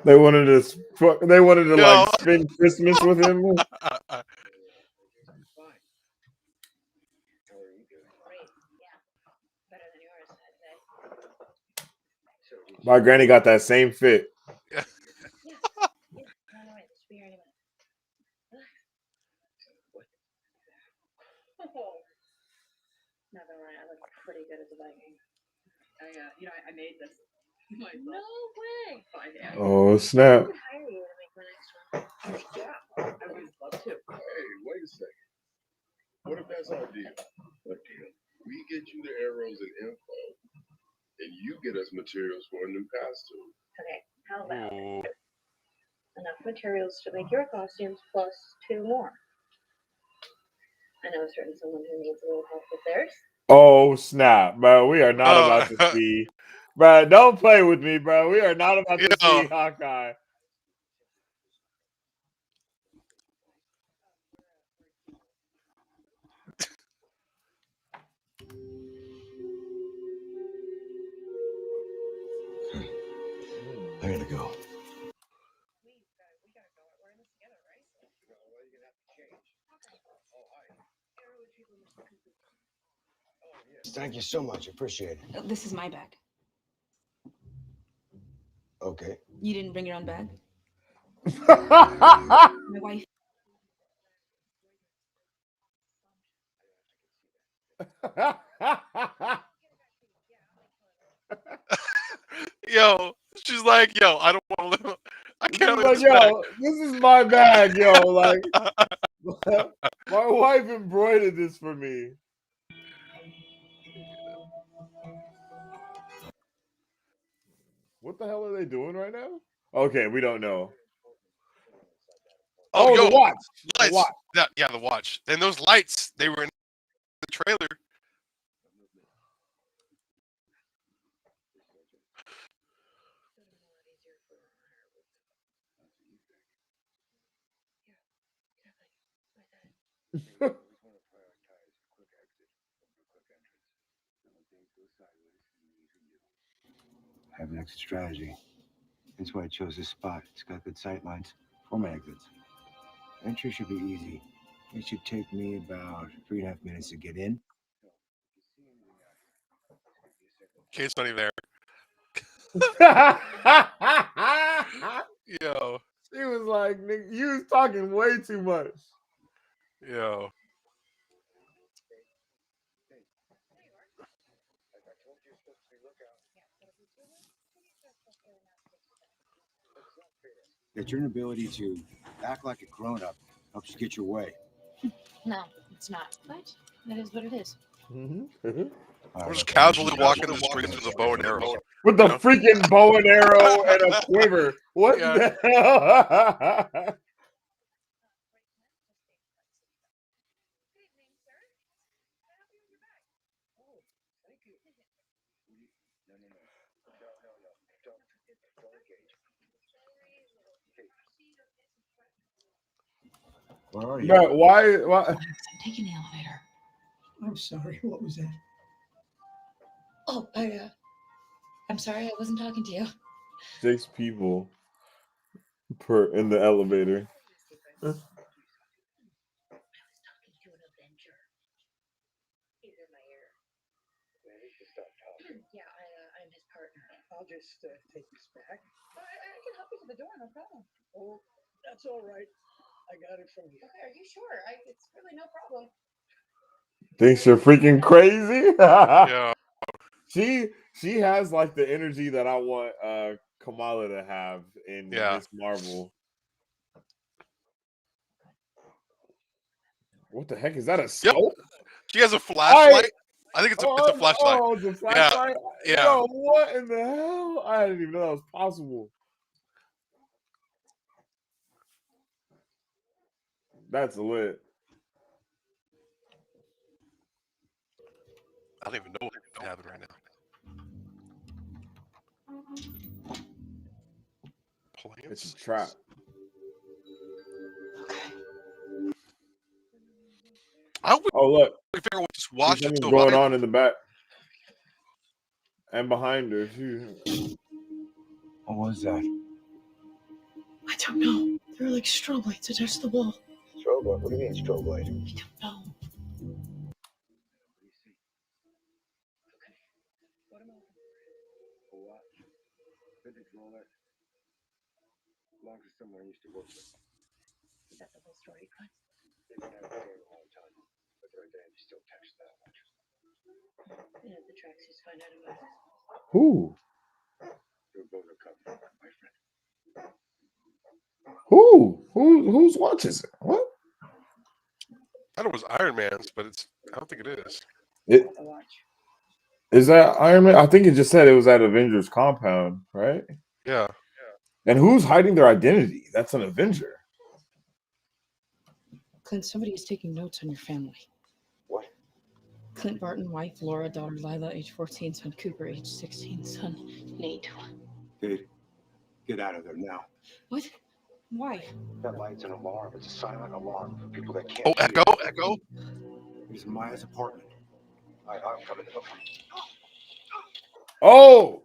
They wanted to. They wanted to Yo. like spend Christmas with him. Better than yours, I'd say. My granny got that same fit. No, wait, this should be here any minute. Not gonna lie, I look pretty good as a Viking. I made this. No way. Fine, yeah. Oh snap! I could hire you to make my next one. Yeah, I would love to. Hey, wait a second. What if that's our deal? What deal? We get you the arrows and info, and you get us materials for a new costume. Okay, how about Ooh. enough materials to make your costumes plus 2 more? I know a certain someone who needs a little help with theirs. Oh snap, bro! We are not about to Oh, see, bro. Don't play with me, bro. We are not about to see yo. Hawkeye. I gotta go. We gotta go. We're in this together, right? Well, you're gonna have to change. Oh, hi. Thank you so much. Appreciate it. This is my bag. Okay. You didn't bring your own bag? My wife. Yo, she's like, yo, I don't want to live. I She's can't leave like, this back. yo, this is my bag, yo. Like, my wife embroidered this for me. What the hell are they doing right now? Okay, we don't know. Oh, Oh, the yo, watch. The lights. watch. Yeah, the watch. And those lights, they were in the trailer. I have an exit strategy. That's why I chose this spot. It's got good sight lines for my exits. Entry should be easy. It should take me about 3.5 minutes to get in. Kate's not even there. Yo, She was like, nigga, you was talking way too much. yo. That your inability to act like a grown-up helps you get your way. No, it's not. But it is what it is. Mm-hmm. All I'm right, just okay, here's casually your walking exit the streets with a bow and arrow. With You the know? freaking bow and arrow and a quiver. What Yeah. the hell? Where are you? But why? I'm taking the elevator. I'm sorry. What was that? Oh, I'm sorry, I wasn't talking to you. 6 people per in the elevator. I was talking to an Avenger. He's in my ear. Yeah, I'm his partner. I'll just take this back. I can help you to the door, no problem. Oh, that's all right. I got it from here. Okay, are you sure? It's really no problem. Thinks you're freaking crazy. Yeah. She has like the energy that I want Kamala to have in Yeah. Miss Marvel. What the heck is that? A Yep. scope? She has a flashlight. I think it's a flashlight. Oh, the Yeah. flashlight. Yeah. Yo, what in the hell? I didn't even know that was possible. That's lit. I don't even know what happened right now. It's Plants. a trap. I hope Oh, look. we figure out what this See watch is something's still going alive. on in the back. And behind her, too. What was that? I don't know. There are like strobe lights attached to the wall. Strobe light? What do you mean strobe light? I don't know. What am I looking for? A watch. Vintage Rolex. Belongs to someone I used to work with. Is that the whole story, Clint? They've been out there a long time, but their identity still attached to that watch. You know, the tracks just find out about it. Who? both are covered, my friend. Whose watch is it? What? I thought it was Iron Man's, but I don't think it is. It is that Iron Man? I think it just said it was at Avengers compound, right? Yeah. And who's hiding their identity? That's an Avenger. Clint, somebody is taking notes on your family. What? Clint Barton, wife Laura, daughter Lila, age 14, son Cooper, age 16, son Nate. Kate, get out of there now. What? Why? That light's an alarm. It's a silent alarm for people that can't Oh, hear. Echo. It is Maya's apartment. I'm coming to look. Oh!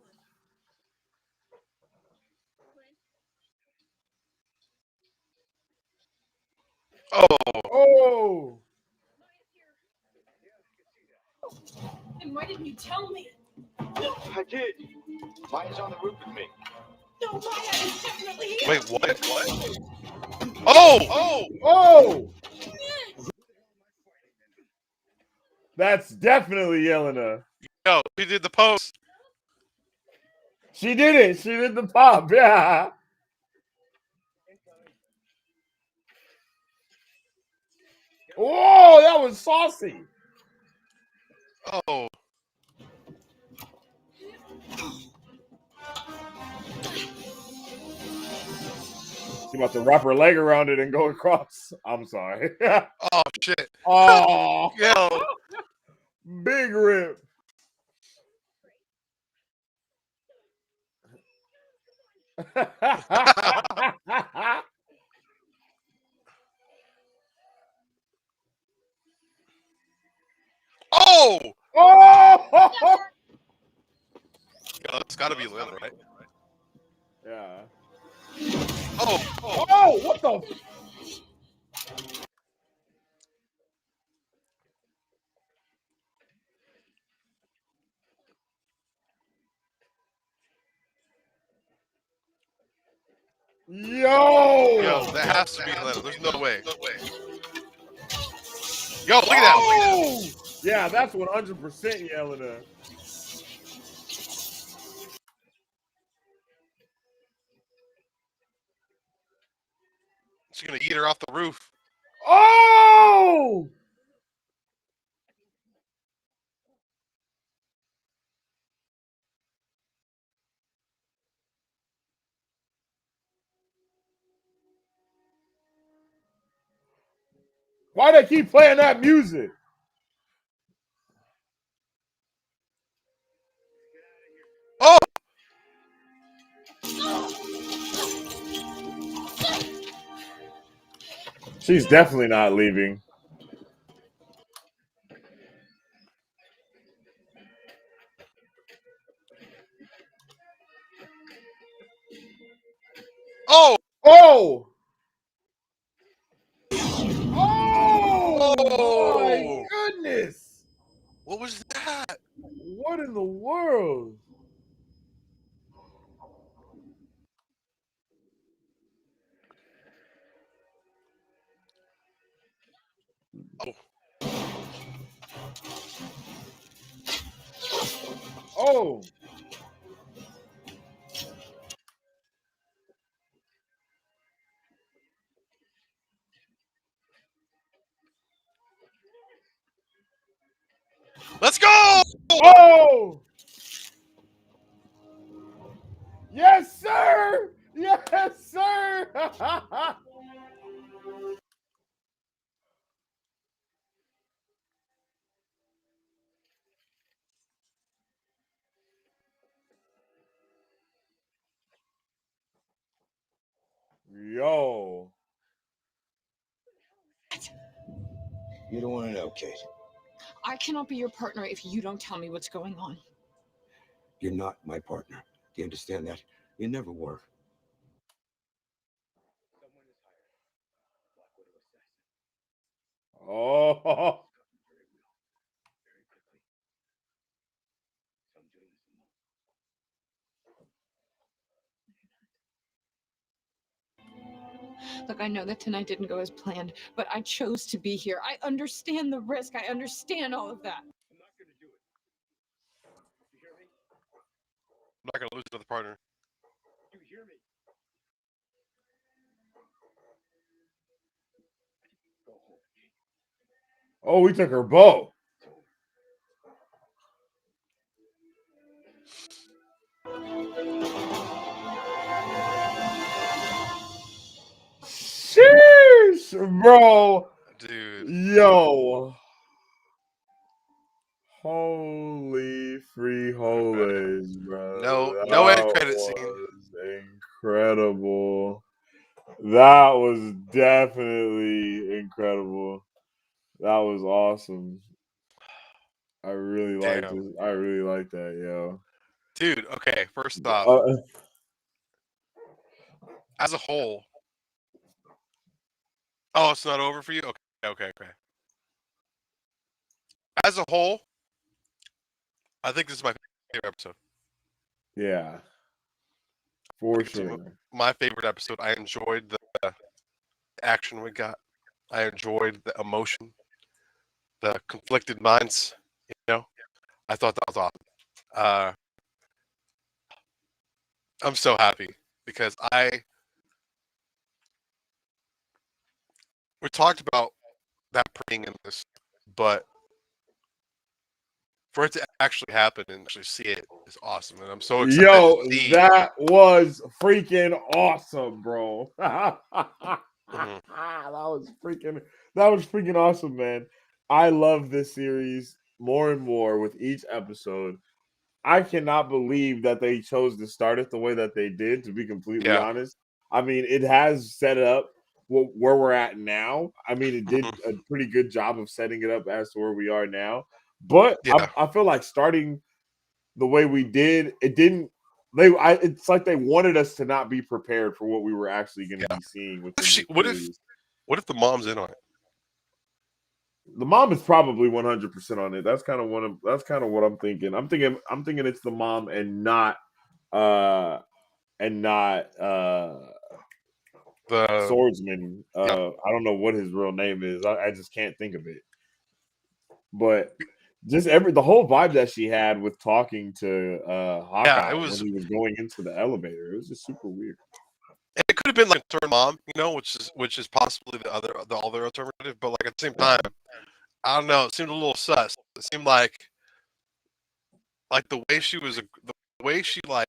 Oh! And why didn't you tell me? I did. Maya's on the roof with me. No, Maya is definitely here. Wait, what? Oh! That's definitely Yelena. Yo, she did the post. She did it. She did the pop. Yeah. Oh, that was saucy. Oh. She about to wrap her leg around it and go across. I'm sorry. Oh, shit. Oh. Yo. Big rip. Oh! Oh! Yo, it's got to be Lila, right? Yeah. Oh! What the? Yo, that has to be Lila. There's no way. Yo, look at that. Yeah, that's 100% Yelena. She's going to eat her off the roof. Oh! Why they keep playing that music? Oh! She's definitely not leaving. Oh! Oh! Oh! My goodness! What was that? What in the world? Oh. Oh! Let's go! Oh! Yes, sir! Yes, sir! Yo. You don't want to know, Kate. I cannot be your partner if you don't tell me what's going on. You're not my partner. Do you understand that? You never were. Oh. Look, I know that tonight didn't go as planned, but I chose to be here. I understand the risk. I understand all of that. I'm not going to do it. You hear me? I'm not going to lose another partner. Oh, we took her bow. Sheesh, bro. Dude. Yo. Holy free holies, bro. No end That credit scene. was incredible. That was definitely incredible. That was awesome. I really liked Damn. it. I really like that, yo. Dude, okay, first off, as a whole. Oh, it's not over for you? Okay. As a whole, I think this is my favorite episode. yeah, for It's sure. my favorite episode. I enjoyed the action we got. I enjoyed the emotion, the conflicted minds. I thought that was awesome. I'm so happy because we talked about that praying in this, but for it to actually happen and actually see it is awesome, and I'm so excited to Yo, see. that was freaking awesome, bro. That was freaking awesome, man. I love this series more and more with each episode. I cannot believe that they chose to start it the way that they did, to be completely Yeah. honest. I mean, it has set up where we're at now. I mean, it did Mhm. a pretty good job of setting it up as to where we are now. But Yeah. I feel like starting the way we did, it didn't. It's like they wanted us to not be prepared for what we were actually going to Yeah. be seeing within the What series. if the mom's in on it? The mom is probably 100% on it. That's kind of what I'm thinking. I'm thinking it's the mom and not uh The swordsman. yeah. I don't know what his real name is. I just can't think of it. But just the whole vibe that she had with talking to Yeah, Hawkeye it when was. he was going into the elevator, it was just super weird. It could have been like third mom, which is possibly the other alternative, but like at the same time, I don't know. It seemed a little sus. It seemed like the way she was, the way she like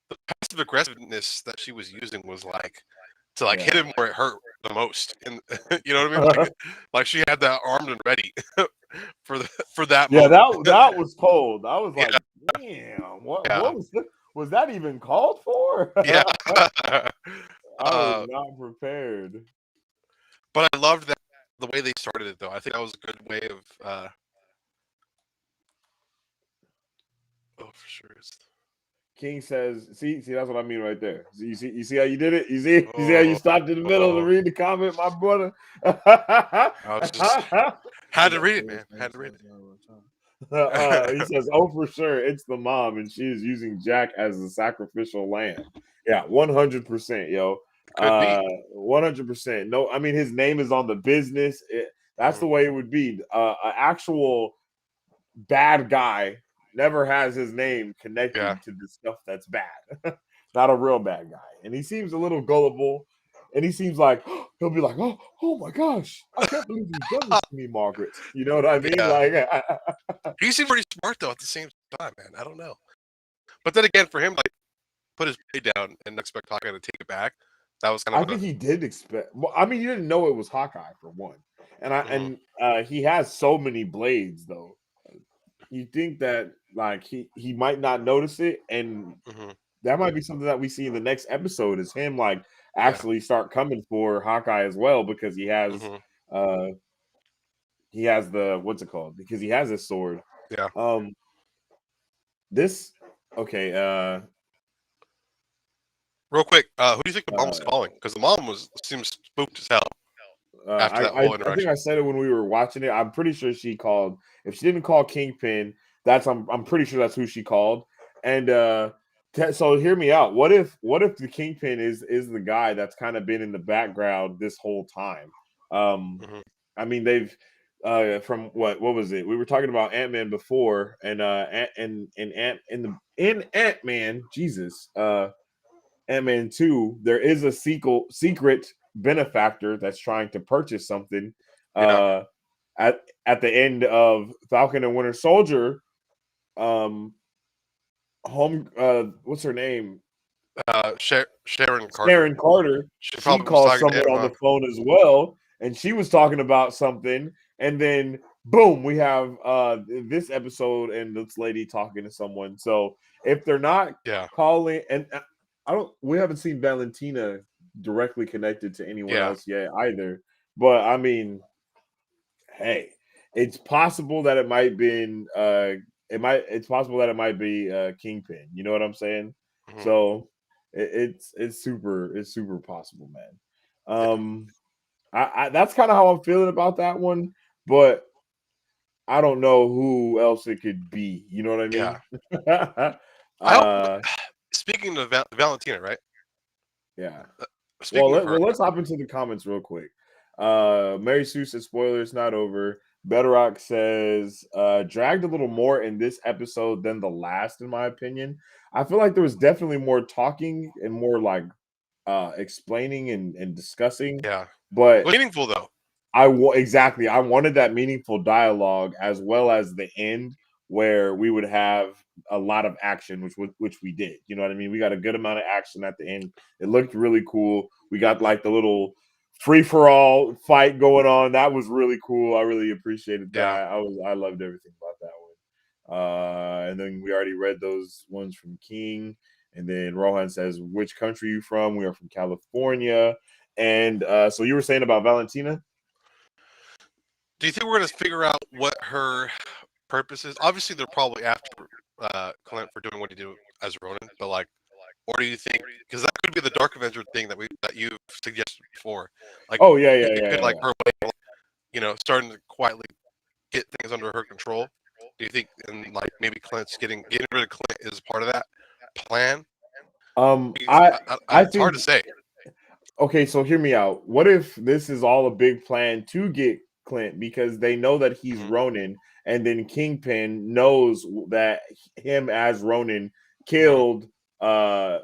the passive aggressiveness that she was using was like to like hit Yeah. him where it hurt the most, and you know what I mean? Like she had that armed and ready for that Yeah, moment. that was cold. I was Yeah, like, damn, what yeah, was that even called for? yeah. I was not prepared. But I loved that the way they started it, though. I think that was a good way of. Oh, for sure. King says, see, that's what I mean right there. So you see how you did it? You see how you Oh, stopped in the middle to read the comment, my brother? I was just had to read it, man. Had to read it. He says, "Oh, for sure, it's the mom, and she is using Jack as a sacrificial lamb." Yeah, 100%, yo. Could be. 100%. No, I mean his name is on the business. That's the way it would be. An actual bad guy never has his name Yeah. connected to the stuff that's bad. Not a real bad guy, and he seems a little gullible. And he seems like he'll be like, oh my gosh, I can't believe you've done this to me, Margaret. You know what I mean? Yeah. Like, He seemed pretty smart though. At the same time, man. I don't know. But then again, for him, like put his blade down and expect Hawkeye to take it back. That was kind I of think he did expect. Well, I mean, you didn't know it was Hawkeye for one, and he has so many blades though. You think that like he might not notice it, and that might be something that we see in the next episode is him like actually start coming for Hawkeye as well because he has the what's it called? Because he has his sword. Yeah. This okay. Real quick, who do you think the mom was calling? Because the mom seems spooked as hell after that whole I think interaction. I said it when we were watching it. I'm pretty sure she called. If she didn't call Kingpin, I'm pretty sure that's who she called. And so hear me out. What if the Kingpin is the guy that's kind of been in the background this whole time? I mean they've from what was it? We were talking about Ant-Man before, and in Ant-Man, Jesus. Ant-Man 2, there is a secret benefactor that's trying to purchase something. Yeah. At the end of Falcon and Winter Soldier, what's her name? Sharon Carter. Sharon Carter. She She probably was called talking to someone him, on the phone as well, and she was talking about something. And then, boom, we have this episode and this lady talking to someone. So if they're not Yeah. calling, and we haven't seen Valentina directly connected to anyone Yeah. else yet either. But I mean, hey, it's possible that it might been it's possible that it might be Kingpin. You know what I'm saying? Mhm. So it's super possible, man. I that's kind of how I'm feeling about that one, but I don't know who else it could be. You know what I mean? Yeah. Speaking of Valentina, right? Yeah. Speaking of her, Let's hop into the comments real quick. Mary Sue says spoilers not over. Bedrock says dragged a little more in this episode than the last, in my opinion. I feel like there was definitely more talking and more like explaining and discussing. yeah, But meaningful though. exactly. I wanted that meaningful dialogue as well as the end where we would have a lot of action, which we did. You know what I mean? We got a good amount of action at the end. It looked really cool. We got like the little free for all fight going on. That was really cool. I really appreciated Yeah. that. I loved everything about that one. And then we already read those ones from King. And then Rohan says, "Which country are you from?" We are from California. And so you were saying about Valentina? Do you think we're gonna figure out what her purpose is? Obviously, they're probably after Clint for doing what he did as Ronin, but like, or do you think because that could be the Dark Avenger thing that you've suggested before? Like, Oh yeah, it could like her way, starting to quietly get things under her control. Do you think and like maybe Clint's getting rid of Clint is part of that plan? I It's hard think to say. okay, so hear me out. What if this is all a big plan to get Clint because they know that he's Mhm. Ronin, and then Kingpin knows that him as Ronin Mhm. killed uh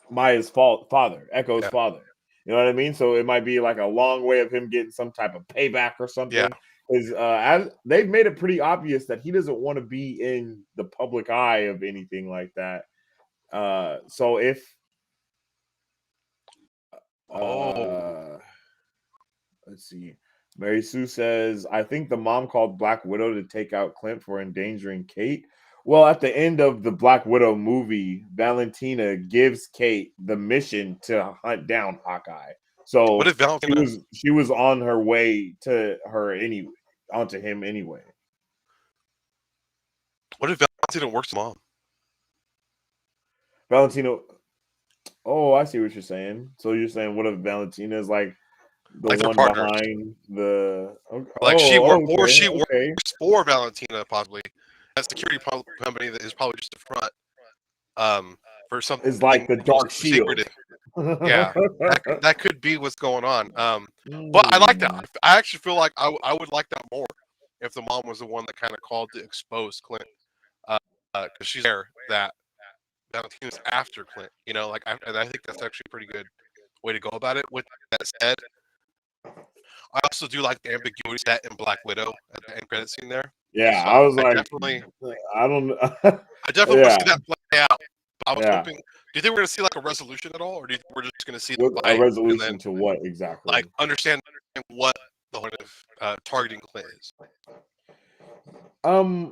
Maya's father, Echo's Yeah. father. You know what I mean? So it might be like a long way of him getting some type of payback or Yeah. something. Is as they've made it pretty obvious that he doesn't want to be in the public eye of anything like that. So if Oh. let's see. Mary Sue says, I think the mom called Black Widow to take out Clint for endangering Kate. Well, at the end of the Black Widow movie, Valentina gives Kate the mission to hunt down Hawkeye. What So if Valentina? she was on her way to her anyway, onto him anyway. What if Valentina works mom? Valentina. Oh, I see what you're saying. So you're saying what if Valentina is like the Like they're one partners. behind the Like she okay. works for Valentina possibly. A security company that is probably just a front for something Is like the Dark Shield. secretive. Yeah, that could be what's going on. But I like that. I actually feel like I would like that more if the mom was the one that kind of called to expose Clint, because she's there that Valentina's after Clint. And I think that's actually a pretty good way to go about it. With that said, I also do like the ambiguity set in Black Widow at the end credit scene there. Yeah, So I was I like, definitely I don't. I definitely want to see that play out. I was Yeah. hoping. Do you think we're going to see like a resolution at all, or do you think we're just going to see the With a fight and resolution then to what exactly? like understand what the point of targeting Clint is?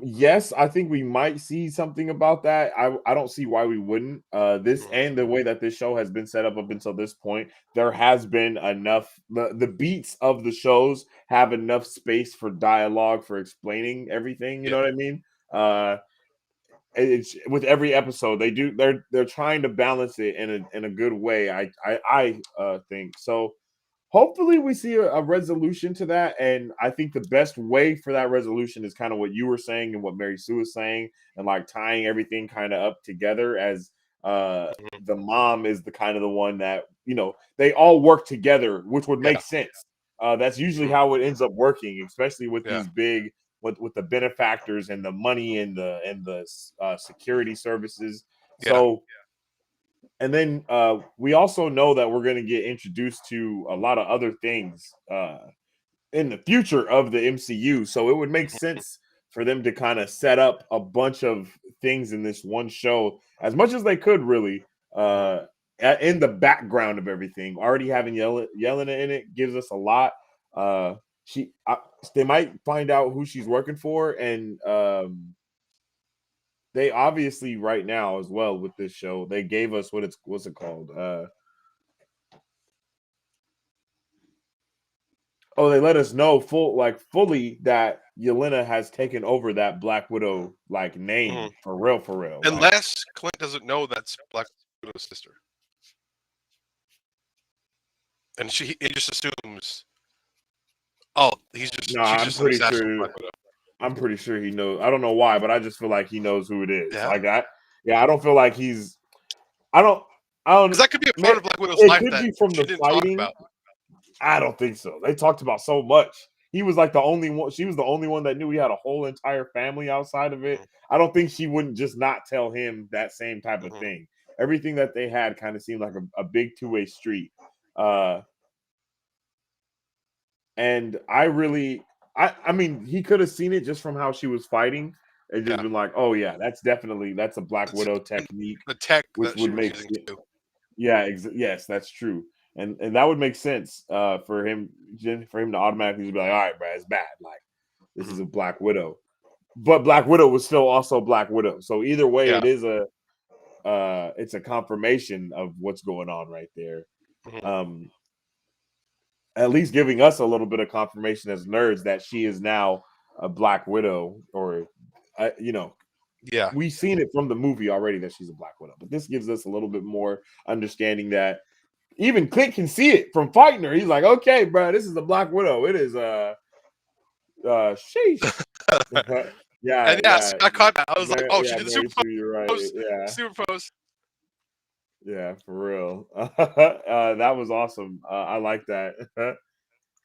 Yes, I think we might see something about that. I don't see why we wouldn't. This and the way that this show has been set up until this point, there has been enough. The beats of the shows have enough space for dialogue for explaining everything. You know what I mean? It's with every episode they're trying to balance it in a good way. I think so. Hopefully we see a resolution to that, and I think the best way for that resolution is kind of what you were saying and what Mary Sue was saying, and like tying everything kind of up together as the mom is the kind of the one that they all work together, which would make sense. That's usually how it ends up working, especially with these big with the benefactors and the money and the security services. So, and then we also know that we're going to get introduced to a lot of other things in the future of the MCU. So it would make sense for them to kind of set up a bunch of things in this one show as much as they could, really, in the background of everything. Already having Yelena in it gives us a lot. They might find out who she's working for, and they obviously right now as well with this show they gave us what's it called? They let us know fully that Yelena has taken over that Black Widow name for real. Unless Clint doesn't know that's Black Widow's sister, and he just assumes, she's I'm just an pretty assassin. sure. I'm pretty sure he knows. I don't know why, but I just feel like he knows who it is. Yeah. Like that. Yeah, I don't feel like he's. I don't. Because that could be a part of Black Widow's it life could that be from she the didn't fighting. talk about. I don't think so. They talked about so much. He was like the only one. She was the only one that knew he had a whole entire family outside of it. I don't think she wouldn't just not tell him that same type of thing. Everything that they had kind of seemed like a big two-way street. And I mean, he could have seen it just from how she was fighting and just been like, oh yeah, that's a Black Widow technique. The tech which that she would was make using too. Yeah, yes, that's true. And that would make sense for him to automatically just be like, all right, bro, it's bad. Like, this is a Black Widow. But Black Widow was still also Black Widow. So either way, it is it's a confirmation of what's going on right there. At least giving us a little bit of confirmation as nerds that she is now a Black Widow, or we've seen it from the movie already that she's a Black Widow, but this gives us a little bit more understanding that even Clint can see it from fighting her. He's like, okay, bro, this is a Black Widow. It is sheesh. I caught that. I was like, she did the super pose. You're right. Yeah. Super pose. Yeah, for real. That was awesome. I like that.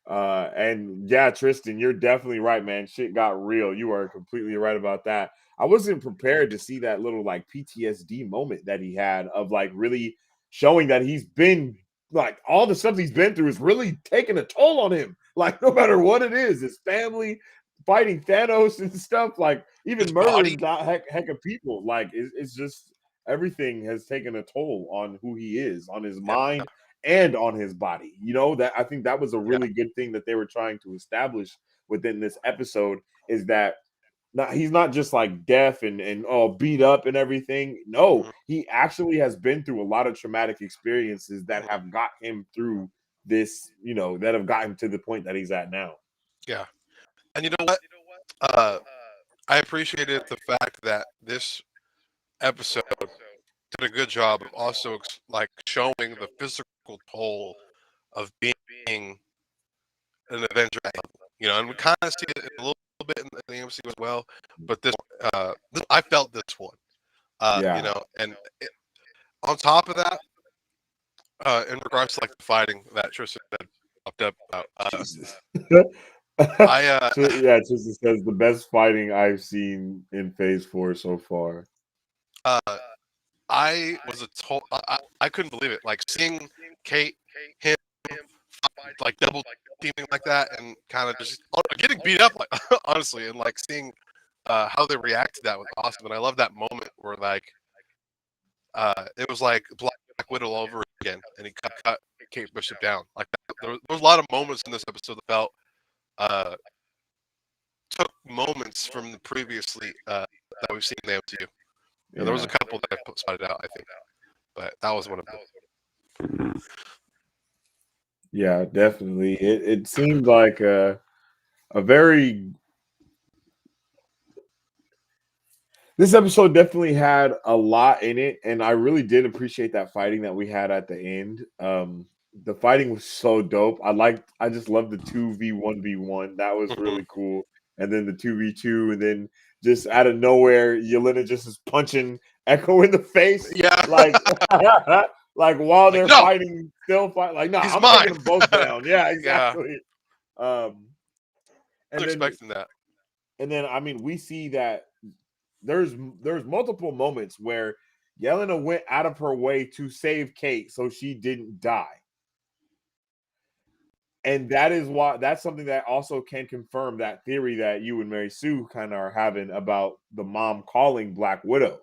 And yeah, Tristan, you're definitely right, man. Shit got real. You are completely right about that. I wasn't prepared to see that little PTSD moment that he had of really showing that he's been all the stuff he's been through is really taking a toll on him. No matter what it is, his family, fighting Thanos and stuff, even his murdering heck of people. It's just everything has taken a toll on who he is, on his mind and on his body. That I think that was a really good thing that they were trying to establish within this episode, is that he's not just deaf and beat up and everything. No, he actually has been through a lot of traumatic experiences that have got him through this, that have got him to the point that he's at now. Yeah. And you know what? I appreciated the fact that this episode did a good job of also showing the physical toll of being an Avenger. And we kind of see it a little bit in the MCU as well. But I felt this one. And on top of that, in regards to the fighting that Tristan had popped up about, Tristan says the best fighting I've seen in Phase 4 so far. I was I couldn't believe it. Seeing him double teaming like that, and kind of just getting beat up, honestly, and seeing how they react to that was awesome. And I love that moment where it was like Black Widow all over again, and he cut Kate Bishop down. There was a lot of moments in this episode that felt took moments from the previously that we've seen in the MCU. There was a couple that I spotted out, I think, but that was one of them. Yeah, definitely. It seemed like a very. This episode definitely had a lot in it, and I really did appreciate that fighting that we had at the end. The fighting was so dope. I just loved the 2v1v1. That was really cool. And then the 2v2, and then just out of nowhere, Yelena just is punching Echo in the face. Yeah. While they're fighting, still fight. I'm taking them both down. Yeah, exactly. Yeah. I was expecting that. And then, I mean, we see that there's multiple moments where Yelena went out of her way to save Kate so she didn't die. And that's something that also can confirm that theory that you and Mary Sue kind of are having about the mom calling Black Widow,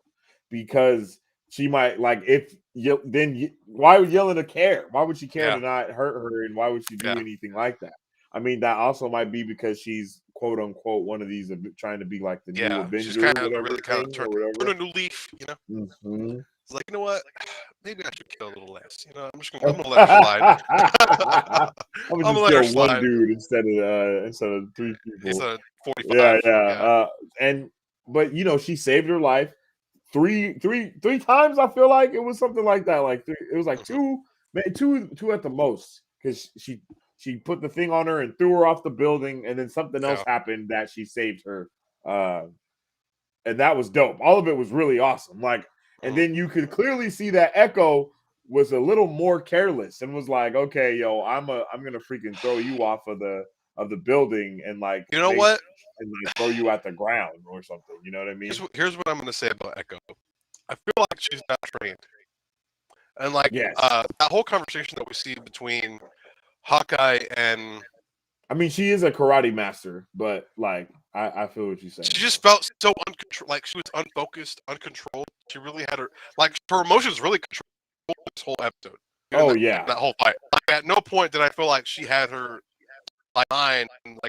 because she might why would Yelena care? Why would she care to not hurt her, and why would she do anything like that? I mean, that also might be because she's quote unquote one of these trying to be like the new Avenger, she's kind of whatever really kind of thing, turn a new leaf, you know. Mm-hmm. It's like, you know what? Maybe I should kill a little less. You know, I'm gonna let her slide. I'm gonna just kill one dude instead of 3 people. Instead of 45. But she saved her life three times. I feel like it was something like that. Like it was like two at the most, because she put the thing on her and threw her off the building, and then something else happened that she saved her. And that was dope. All of it was really awesome. And then you could clearly see that Echo was a little more careless and was like, "Okay, yo, I'm gonna freaking throw you off of the building and throw you at the ground or something." You know what I mean? Here's what I'm gonna say about Echo. I feel like she's not trained, and that whole conversation that we see between Hawkeye and, I mean, she is a karate master, but I feel what you're saying. She just felt so uncontrolled, like she was unfocused, uncontrolled. She really had her emotions really controlled this whole episode. That whole fight. At no point did I feel like she had her mind and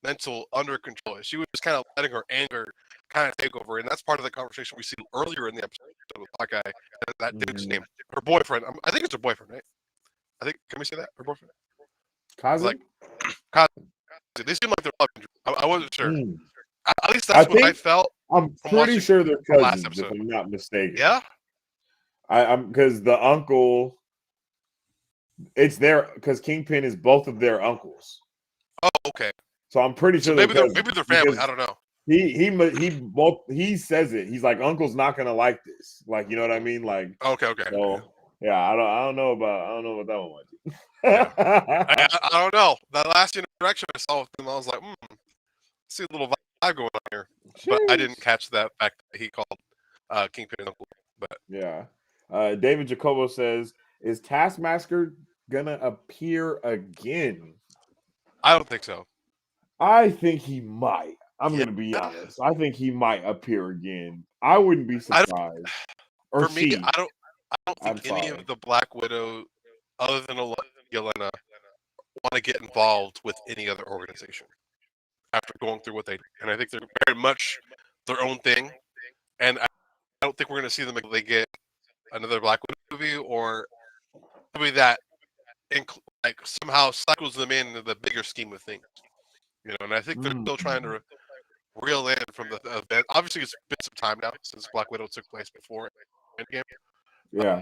mental under control. She was just kind of letting her anger kind of take over, and that's part of the conversation we see earlier in the episode with Hawkeye. That dude's name, her boyfriend. I think it's her boyfriend, right? I think, can we say that? Her boyfriend? Kazi? They seem like they're loving. I wasn't sure. At least that's what I felt. I'm pretty sure they're cousins, if I'm not mistaken. Yeah? I'm because the uncle, it's because Kingpin is both of their uncles. Oh, okay. So I'm pretty sure maybe they're family. I don't know. He says it. He's like, Uncle's not gonna like this. You know what I mean? Okay. So yeah, I don't know about that one. I don't know. That last interaction I saw with him, I was like, see a little vibe going on here. Jeez. But I didn't catch that fact that he called Kingpin uncle. But yeah. David Jacobo says, is Taskmaster gonna appear again? I don't think so. I think he might. I'm gonna be honest. I think he might appear again. I wouldn't be surprised. For me, I don't think any of the Black Widow, other than Yelena, want to get involved with any other organization after going through what they do. And I think they're very much their own thing. And I don't think we're going to see them until they get another Black Widow movie, or maybe that somehow cycles them into the bigger scheme of things. And I think they're still trying to reel in from the event. Obviously, it's been some time now since Black Widow took place before Endgame. Yeah.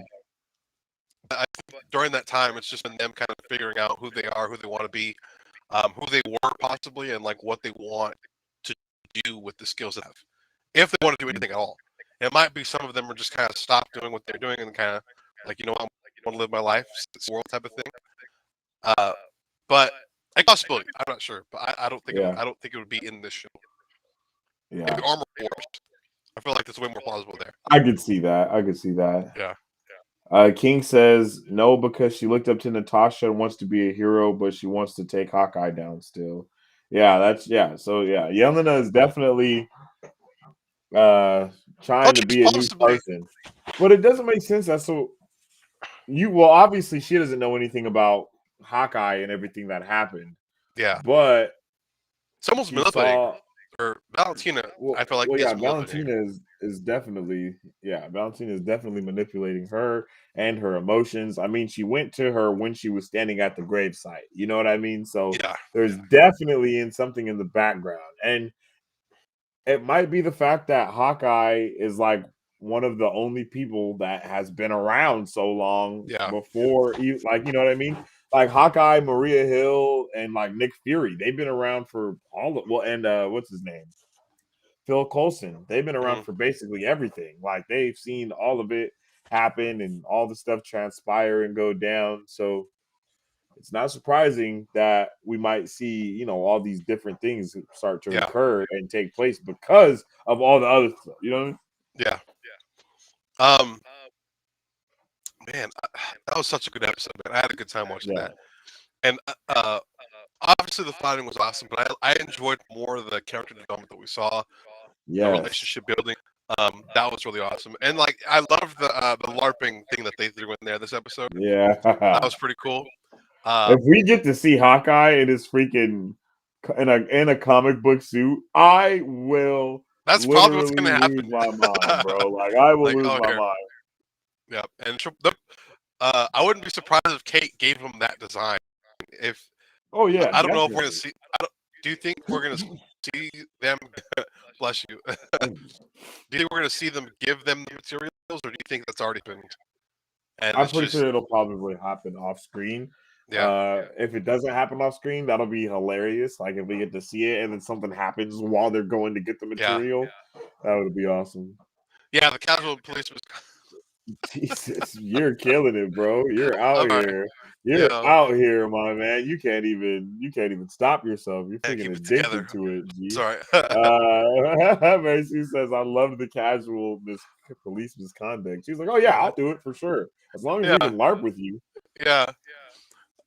I think during that time, it's just been them kind of figuring out who they are, who they want to be, who they were possibly, and what they want to do with the skills they have, if they want to do anything at all. It might be some of them are just kind of stop doing what they're doing and kind of I want to live my life, it's world type of thing. But a possibility. I'm not sure, but I don't think I don't think it would be in this show. Yeah. Maybe Armor Wars. I feel like that's way more plausible there. I could see that. Yeah. King says no because she looked up to Natasha and wants to be a hero, but she wants to take Hawkeye down still. Yeah, So Yelena is definitely trying to be a new person, but it doesn't make sense. Obviously she doesn't know anything about Hawkeye and everything that happened. Yeah, but it's almost manipulating. Or Valentina, I feel like Valentina is definitely Valentina is definitely manipulating her and her emotions. I mean, she went to her when she was standing at the gravesite. You know what I mean? So there's definitely something in the background, and it might be the fact that Hawkeye is one of the only people that has been around so long before, you know what I mean? Hawkeye, Maria Hill, and Nick Fury, they've been around for and what's his name? Phil Coulson. They've been around for basically everything. They've seen all of it happen and all the stuff transpire and go down. So it's not surprising that we might see, all these different things start to occur and take place because of all the other stuff. You know what I mean? Yeah. Um, man, that was such a good episode, man. I had a good time watching Yeah. that. And obviously the fighting was awesome, but I enjoyed more of the character development that we saw, the Yes. relationship building. That was really awesome. And like I love the LARPing thing that they threw in there this episode. That Yeah. was pretty cool. If we get to see Hawkeye in his freaking in a comic book suit, I will That's probably what's literally gonna lose happen. my mind, bro. Like I will Like, lose oh my here. mind. Yeah. And I wouldn't be surprised if Kate gave him that design. If Oh yeah, I don't know if we're gonna definitely. see. Do you think we're gonna see them? Bless you. Do you think we're gonna see them give them the materials, or do you think that's already been? And I'm it's pretty just sure it'll probably happen off screen. yeah, If it doesn't happen off screen, that'll be hilarious. Like if we get to see it and then something happens while they're going to get the yeah, material, that would be awesome. yeah. The casual police was. Jesus, you're killing it, bro. You're I'm out sorry. here. You You're know, out here, my man. You can't even stop yourself. You're yeah, freaking keep it together. addicted to it, G. Sorry. Macy says, I love the casual police misconduct. She's like, oh yeah, I'll do it for sure. As long as we Yeah, can LARP with you. yeah.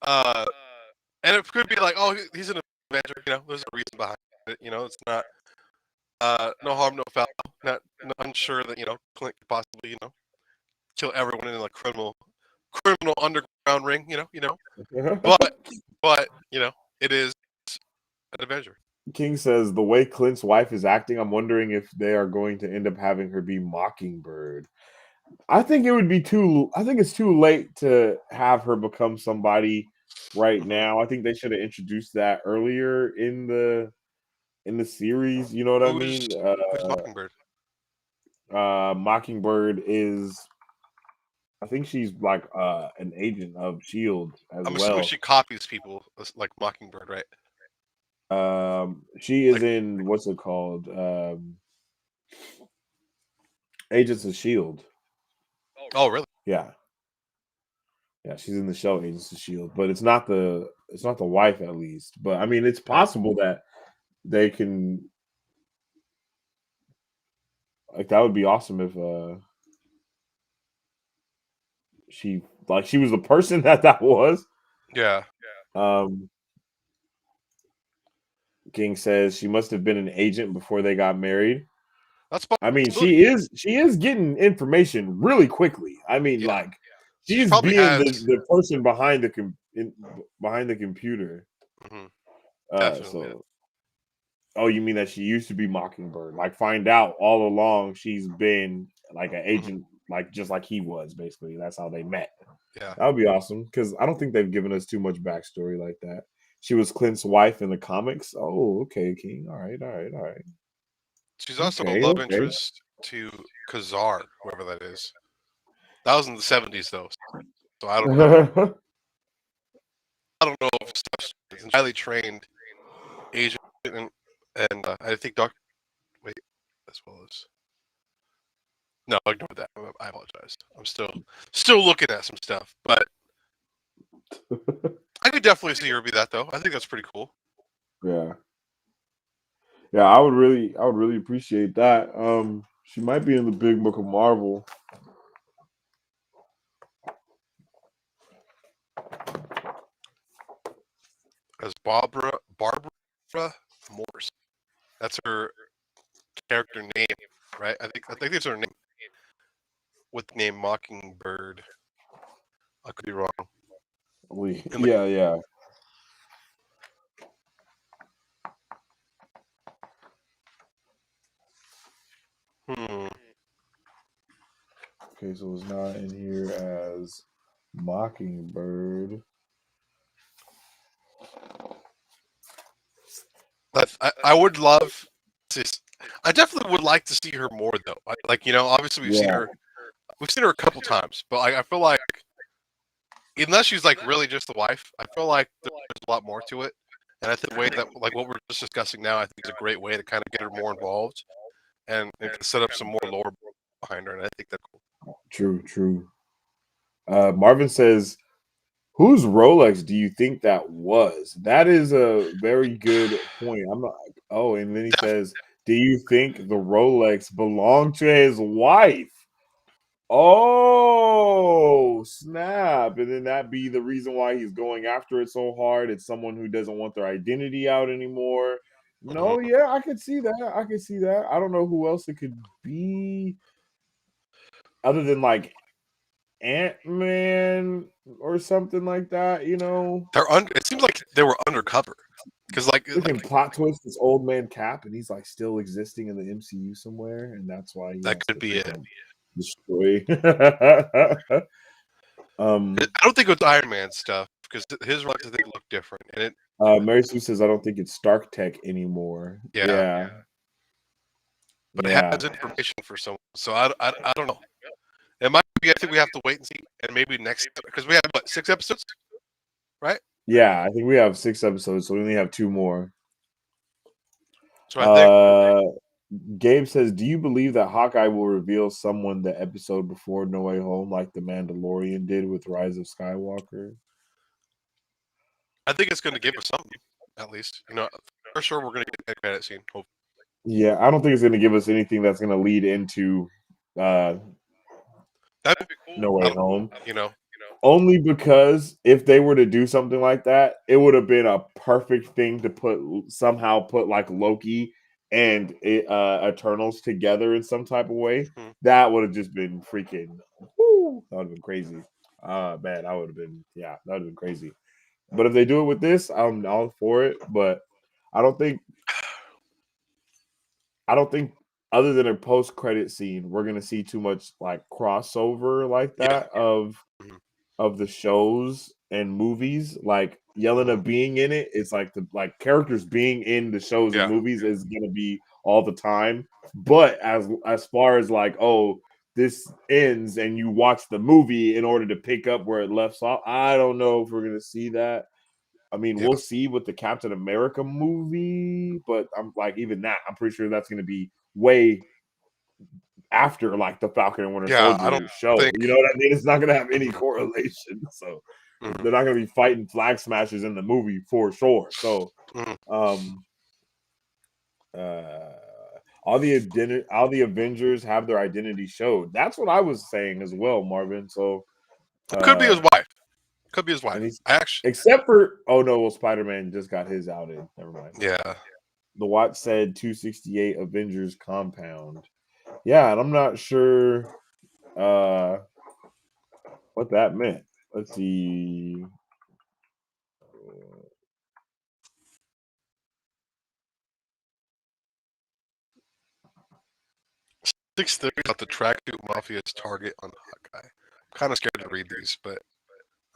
And it could be like, oh, he's an Avenger. You know, there's a reason behind it. You know, it's not no harm, no foul. Not unsure that Clint could possibly kill everyone in a criminal underground ring. But it is an Avenger. King says the way Clint's wife is acting, I'm wondering if they are going to end up having her be Mockingbird. I think it would be I think it's too late to have her become somebody right now. I think they should have introduced that earlier in the series. You know what I Who's mean? Mockingbird? Mockingbird is, I think she's like an agent of Shield as I'm assuming well. she copies people like Mockingbird, right? She is in what's it called? Agents of Shield. Oh, really? Yeah. Yeah, she's in the show Agents of Shield, but it's not the wife at least. But I mean, it's possible that they can, like, that would be awesome if she was the person that was. Yeah. King says she must have been an agent before they got married. That's I mean, she is getting information really quickly. I mean, like she's probably being has the person behind behind the computer. Definitely. Oh, you mean that she used to be Mockingbird? Like, find out all along she's been like an agent, like just like he was. Basically, that's how they met. Yeah, that would be awesome because I don't think they've given us too much backstory like that. She was Clint's wife in the comics. Oh, okay, King. All right. She's also a love interest to Khazar, whoever that is. That was in the 70s, though, so I don't know. I don't know if she's a highly trained agent, and I think Wait, as well as. No, ignore that. I apologize. I'm still looking at some stuff, but I could definitely see her be that, though. I think that's pretty cool. Yeah. Yeah, I would really appreciate that. She might be in the big book of Marvel. As Barbara Morse. That's her character name, right? I think that's her name. With the name Mockingbird. I could be wrong. Yeah. Okay, so it's not in here as Mockingbird. I would love to. I definitely would like to see her more, though. Obviously we've seen her a couple times, but I feel like unless she's like really just the wife, I feel like there's a lot more to it. And I think the way that what we're just discussing now, I think is a great way to kind of get her more involved and set up some more lore behind her. And I think that's cool. True. Marvin says, whose Rolex do you think that was? That is a very good point. I'm not. Oh, and then he says, do you think the Rolex belonged to his wife? Oh, snap. And then that be the reason why he's going after it so hard. It's someone who doesn't want their identity out anymore. No, yeah, I could see that. I could see that. I don't know who else it could be other than like Ant-Man or something like that, you know? It seems like they were undercover. Because Freaking plot twist, this old man Cap, and he's like still existing in the MCU somewhere, and that's why he that has could to be it. freaking destroy. I don't think it was Iron Man stuff because his runs I think look different. And it Mary Sue says, I don't think it's Stark Tech anymore. Yeah. but it Yeah. has information for someone. So I don't know. It might be. I think we have to wait and see, and maybe next because we have what 6 episodes, right? Yeah, I think we have 6 episodes, so we only have 2 more. So I think Gabe says, do you believe that Hawkeye will reveal someone the episode before No Way Home, like the Mandalorian did with Rise of Skywalker? I think it's going to give us something, at least. For sure we're going to get a credit scene. Hopefully. Yeah, I don't think it's going to give us anything that's going to lead into That'd be cool. No Way Home. Only because if they were to do something like that, it would have been a perfect thing to somehow put like Loki and Eternals together in some type of way. That would have just been freaking. Whoo, that would have been crazy. Man, that would have been crazy. But if they do it with this, I'm all for it. But I don't think other than a post credit scene, we're gonna see too much like crossover like that of the shows and movies. Like Yelena being in it, it's like the characters being in the shows and movies is gonna be all the time. But as far as like, oh, this ends and you watch the movie in order to pick up where it left off, I don't know if we're gonna see that. I mean, we'll see with the Captain America movie, but I'm like, even that, I'm pretty sure that's going to be way after like the Falcon and Winter Soldier show. You know what I mean? It's not going to have any correlation. So they're not going to be fighting flag smashers in the movie for sure. So, all the Avengers have their identity showed. That's what I was saying as well, Marvin. So it could be his wife. Could be his wife. Except for Spider-Man just got his outed. Never mind. Yeah. The watch said 268 Avengers compound. Yeah, and I'm not sure what that meant. Let's see. 6:30 about the tracksuit mafia's target on Hawkeye. I'm kind of scared to read these, but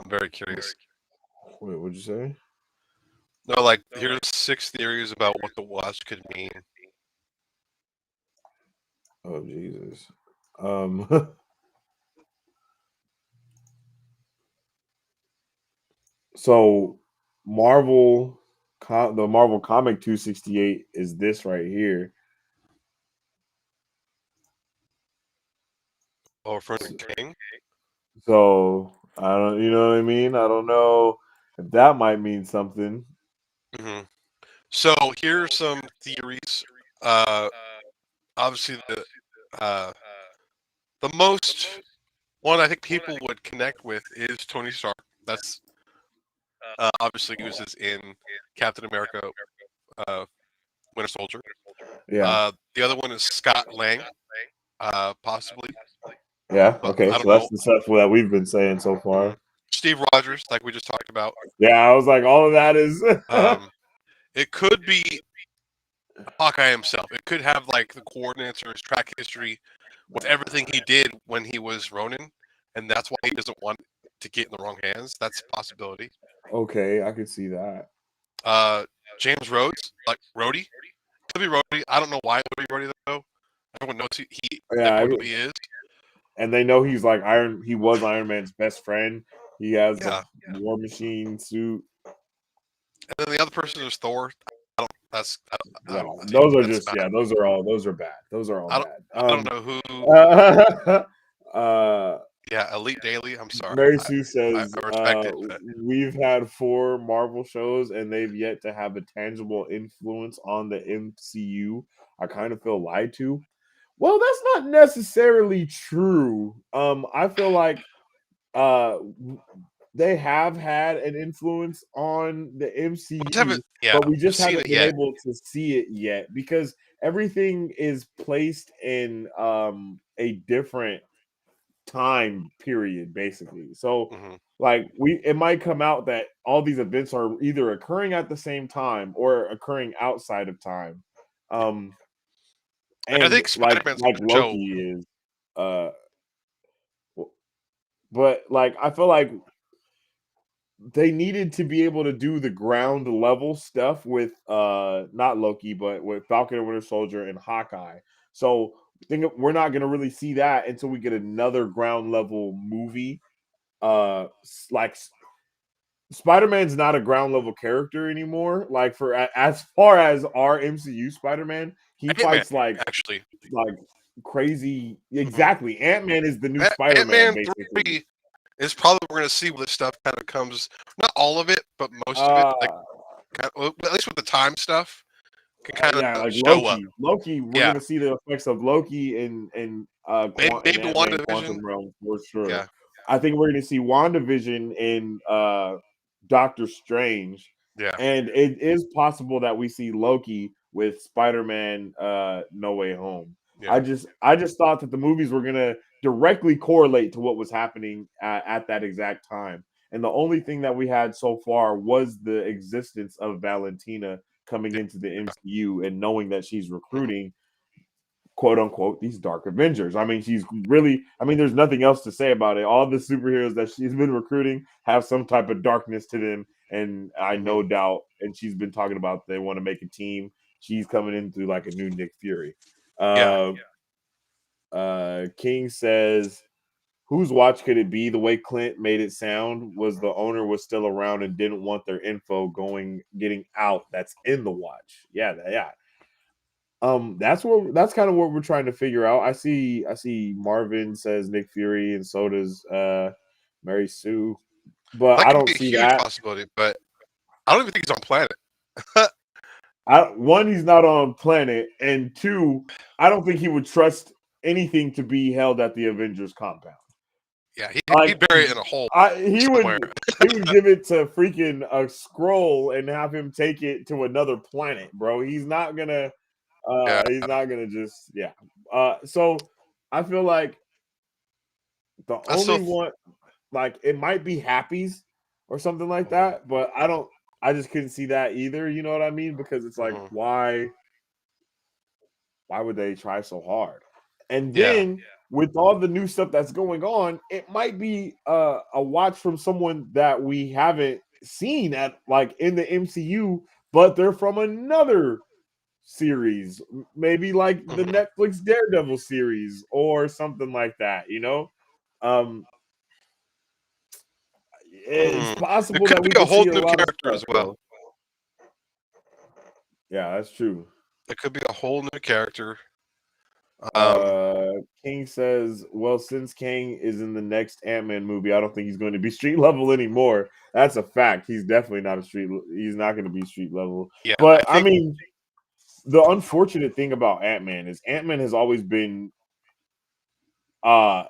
I'm very curious. Wait, what'd you say? No, like here's 6 theories about what the watch could mean. Oh Jesus. So the Marvel comic 268 is this right here. Oh, for King. So I don't, you know what I mean? I don't know if that might mean something. So here's some theories. Obviously the most one I think people would connect with is Tony Stark. That's obviously uses in Captain America, Winter Soldier. Yeah. The other one is Scott Lang, possibly. Yeah. But Okay. So that's the stuff that we've been saying so far. Steve Rogers, like we just talked about. Yeah, I was like, all of that is. It could be Hawkeye himself. It could have like the coordinates or his track history with everything he did when he was Ronin, and that's why he doesn't want to get in the wrong hands. That's a possibility. Okay, I could see that. James Rhodes, like Rhodey, could be Rhodey. I don't know why it would be Rhodey though. Everyone knows who he is, and they know he's like Iron. He was Iron Man's best friend. He has the War Machine suit. And then the other person is Thor. Those are just those are bad. Those are all bad. I don't know who. Elite Daily. I'm sorry. Mary Sue says I respect it. We've had 4 Marvel shows and they've yet to have a tangible influence on the MCU. I kind of feel lied to. Well, that's not necessarily true. I feel like uh they have had an influence on the We just haven't, MCU, yeah, but we we've just seen haven't it been yet. able to see it yet because everything is placed in a different time period basically. So Mhm. like it might come out that all these events are either occurring at the same time or occurring outside of time. Um And I and think Spider-Man's like gonna show. Loki is uh but like I feel like they needed to be able to do the ground level stuff with not Loki, but with Falcon and Winter Soldier and Hawkeye. So we're not gonna really see that until we get another ground level movie. Like Spider-Man's not a ground level character anymore. Like as far as our MCU Spider-Man, he Ant-Man, fights actually. like crazy. Mhm. Exactly. Ant-Man is the new Spider-Man, Ant-Man basically. 3 is probably we're gonna see where this stuff kind of comes. Not all of it, but most of it. Uh Like, at least with the time stuff, can kind yeah, of like show up. Loki, we're Yeah, gonna see the effects of Loki in maybe Ant-Man WandaVision. Quantum Realm for sure. Yeah, I think we're gonna see WandaVision in Doctor Strange, yeah, and it is possible that we see Loki with Spider-Man No Way Home. yeah. I just thought that the movies were gonna directly correlate to what was happening at that exact time. And the only thing that we had so far was the existence of Valentina coming into the MCU and knowing that she's Mhm. recruiting quote unquote these Dark Avengers. I mean, there's nothing else to say about it. All the superheroes that she's been recruiting have some type of darkness to them. And I Mhm. no doubt, and she's been talking about they want to make a team. She's coming in through like a new Nick Fury. Yeah. Uh, King says, whose watch could it be? The way Clint made it sound was the owner was still around and didn't want their info getting out. That's in the watch. Yeah. That's kind of what we're trying to figure out. I see Marvin says Nick Fury and so does Mary Sue, but That I could don't be a see huge that. possibility, but I don't even think he's on planet. One, he's not on planet, and two, I don't think he would trust anything to be held at the Avengers compound. Yeah, he'd Like bury it in a hole he somewhere. would give it to freaking a scroll and have him take it to another planet, bro. Yeah, He's not gonna just yeah. So I feel like the I still. only one like it might be Happy's or something like Mhm. that, but I just couldn't see that either, you know what I mean? Because it's like Mhm. why would they try so hard? And Yeah. then with all the new stuff that's going on, it might be a watch from someone that we haven't seen at like in the MCU, but they're from another series, maybe like the Mhm. Netflix Daredevil series or something like that, you know? Um it's It possible could that we be a could whole see a new lot of character stuff, as well. yo. Yeah, that's true. It could be a whole new character. Um, King says, well, since Kang is in the next Ant-Man movie, I don't think he's going to be street level anymore. That's a fact. He's definitely not he's not going to be street level. yeah, I But I think. mean, the unfortunate thing about Ant-Man is Ant-Man has always been uh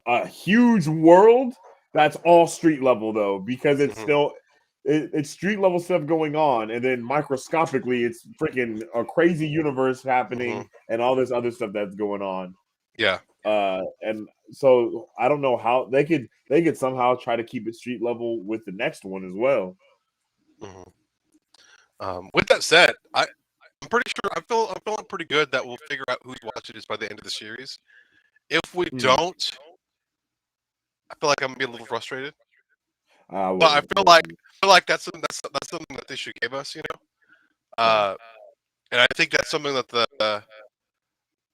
a huge world that's all street level though, because it's Mhm. still it's street level stuff going on, and then microscopically it's freaking a crazy universe happening Mhm. and all this other stuff that's going on. Yeah. And so I don't know how they could somehow try to keep it street level with the next one as well. Mhm. With that said, I'm pretty sure I'm feeling pretty good that we'll figure out whose watch it is by the end of the series. If we Hmm. don't, I feel like I'm gonna be a little frustrated. I But I wouldn't. feel like that's something that they should give us, you know. Yeah. And I think that's something that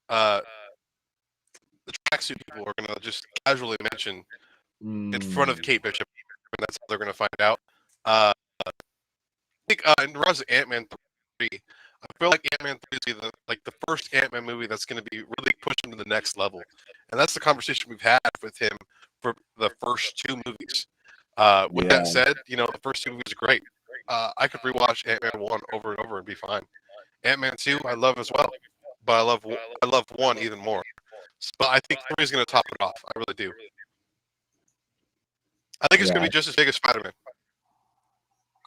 uh the tracksuit people are gonna just casually mention in front of Mm. Kate Bishop, and that's how they're gonna find out. Uh, I think in regards to Ant-Man 3, I feel like Ant-Man 3 is the first Ant-Man movie that's going to be really pushed him to the next level, and that's the conversation we've had with him for the first two movies. With Yeah. that said, the first two movies are great. I could rewatch Ant-Man 1 over and over and be fine. Ant-Man 2, I love as well, but I love one even more. But I think 3 is going to top it off. I really do. I think it's going to Yeah. be just as big as Spider-Man.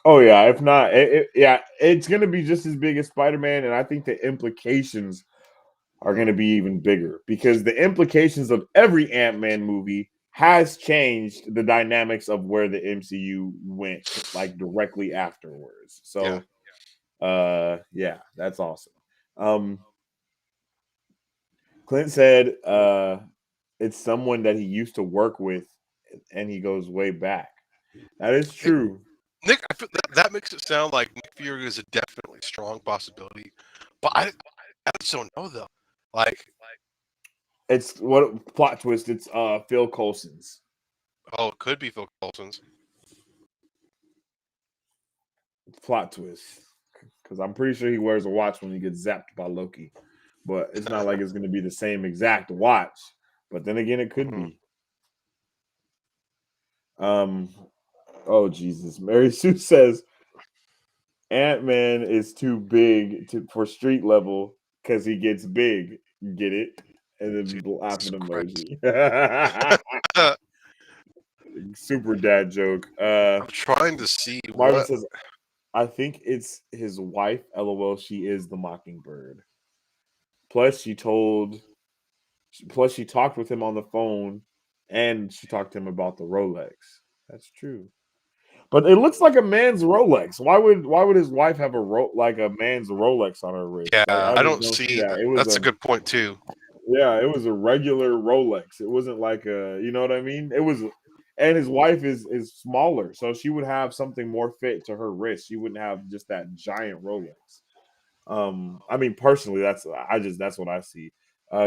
Oh yeah, if not, it's gonna be just as big as Spider-Man, and I think the implications are gonna be even bigger because the implications of every Ant-Man movie has changed the dynamics of where the MCU went, like directly afterwards. Yeah. So, yeah, that's awesome. Clint said, it's someone that he used to work with, and he goes way back. That is true. Nick, I feel that makes it sound like Nick Fury is a definitely strong possibility, but I just don't know though. Like, It's what plot twist. It's Phil Coulson's oh, it could be Phil Coulson's. plot twist because I'm pretty sure he wears a watch when he gets zapped by Loki, but it's not like it's going to be the same exact watch. But then again, it could be. Oh Jesus, Mary Sue says Ant-Man is too big for street level because he gets big. Get it? And then laughing emoji. Super dad joke. I'm trying to see Marvin what. says, I think it's his wife. LOL. She is the Mockingbird. Plus, she talked with him on the phone, and she talked to him about the Rolex. That's true. But it looks like a man's Rolex. Why would his wife have like a man's Rolex on her wrist? Yeah, I I just don't don't see see. that. It was That's a good point too. it was a regular Rolex. It wasn't like you know what I mean? It was, and his wife is smaller, so she would have something more fit to her wrist. She wouldn't have just that giant Rolex. I mean, personally, that's what I see.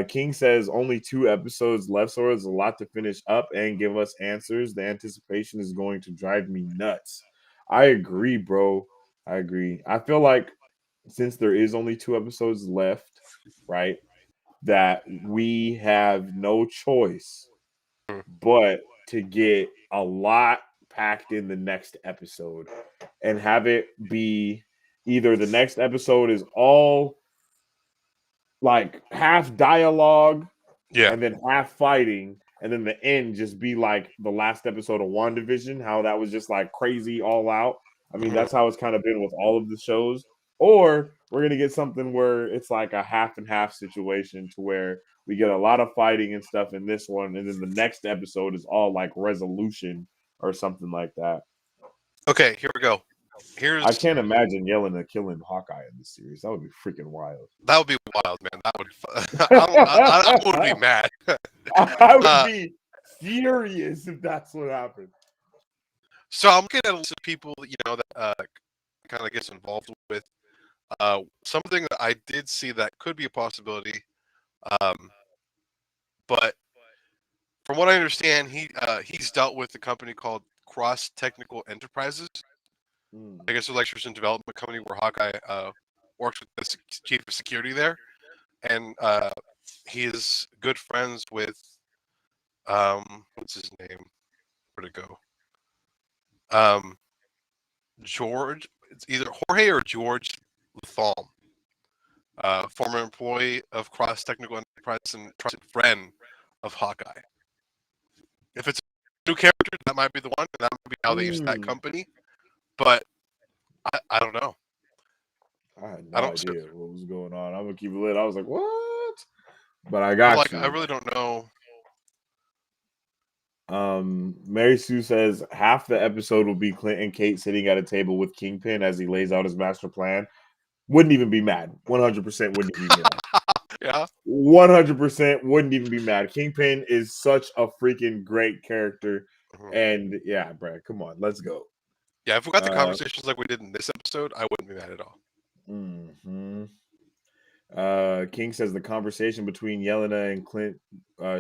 King says only 2 episodes left, so there's a lot to finish up and give us answers. The anticipation is going to drive me nuts. I agree, bro. I agree. I feel like since there is only 2 episodes left, right, that we have no choice but to get a lot packed in the next episode and have it be either the next episode is all like half dialogue Yeah. and then half fighting, and then the end just be like the last episode of WandaVision, how that was just like crazy all out. I mean, that's how it's kind of been with all of the shows. Or we're gonna get something where it's like a half and half situation to where we get a lot of fighting and stuff in this one, and then the next episode is all like resolution or something like that. Okay, here we go. I can't imagine Yelena killing Hawkeye in this series. That would be freaking wild. That would be wild, man. That would. I would be mad. I would be furious if that's what happened. So I'm looking at a list of people that kind of gets involved with something that I did see that could be a possibility, but from what I understand, he's dealt with a company called Cross Technical Enterprises. I guess a research and development company where Hawkeye works with the chief of security there, and he is good friends with what's his name? Where'd it go? George. It's either Jorge or George Lethal, former employee of Cross Technical Enterprise and trusted friend of Hawkeye. If it's a new character, that might be the one, and that might be how they use that company. But I don't know. I had no idea what was going on. I'm gonna keep it lit. I was like, what? But I got you. I really don't know. Mary Sue says half the episode will be Clint and Kate sitting at a table with Kingpin as he lays out his master plan. Wouldn't even be mad. 100% wouldn't even be mad. Yeah. 100% wouldn't even be mad. Kingpin is such a freaking great character. And yeah, Brad, come on, let's go. Yeah, if we got the conversations like we did in this episode, I wouldn't be mad at all. King says the conversation between Yelena and Clint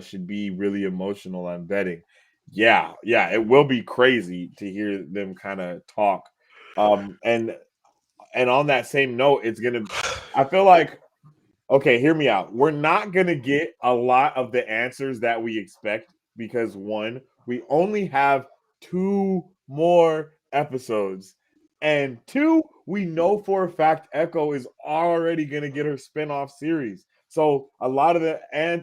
should be really emotional. I'm betting. Yeah, it will be crazy to hear them kind of talk. And on that same note, it's gonna. I feel like, okay, hear me out. We're not gonna get a lot of the answers that we expect because one, we only have 2 more episodes. And 2, we know for a fact Echo is already going to get her spinoff series. So a lot of the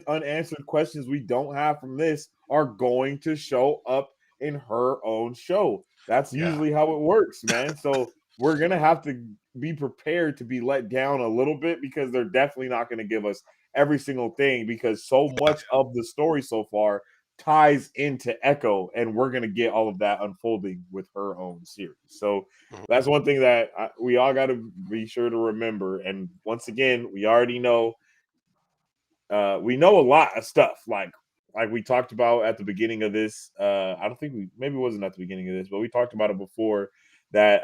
unanswered questions we don't have from this are going to show up in her own show. That's Yeah. usually how it works, man. So we're gonna have to be prepared to be let down a little bit because they're definitely not going to give us every single thing because so much of the story so far ties into Echo, and we're going to get all of that unfolding with her own series. So Mhm. that's one thing that we all got to be sure to remember. And once again, we already know we know a lot of stuff like we talked about at the beginning of this. I don't think we maybe it wasn't at the beginning of this, but we talked about it before that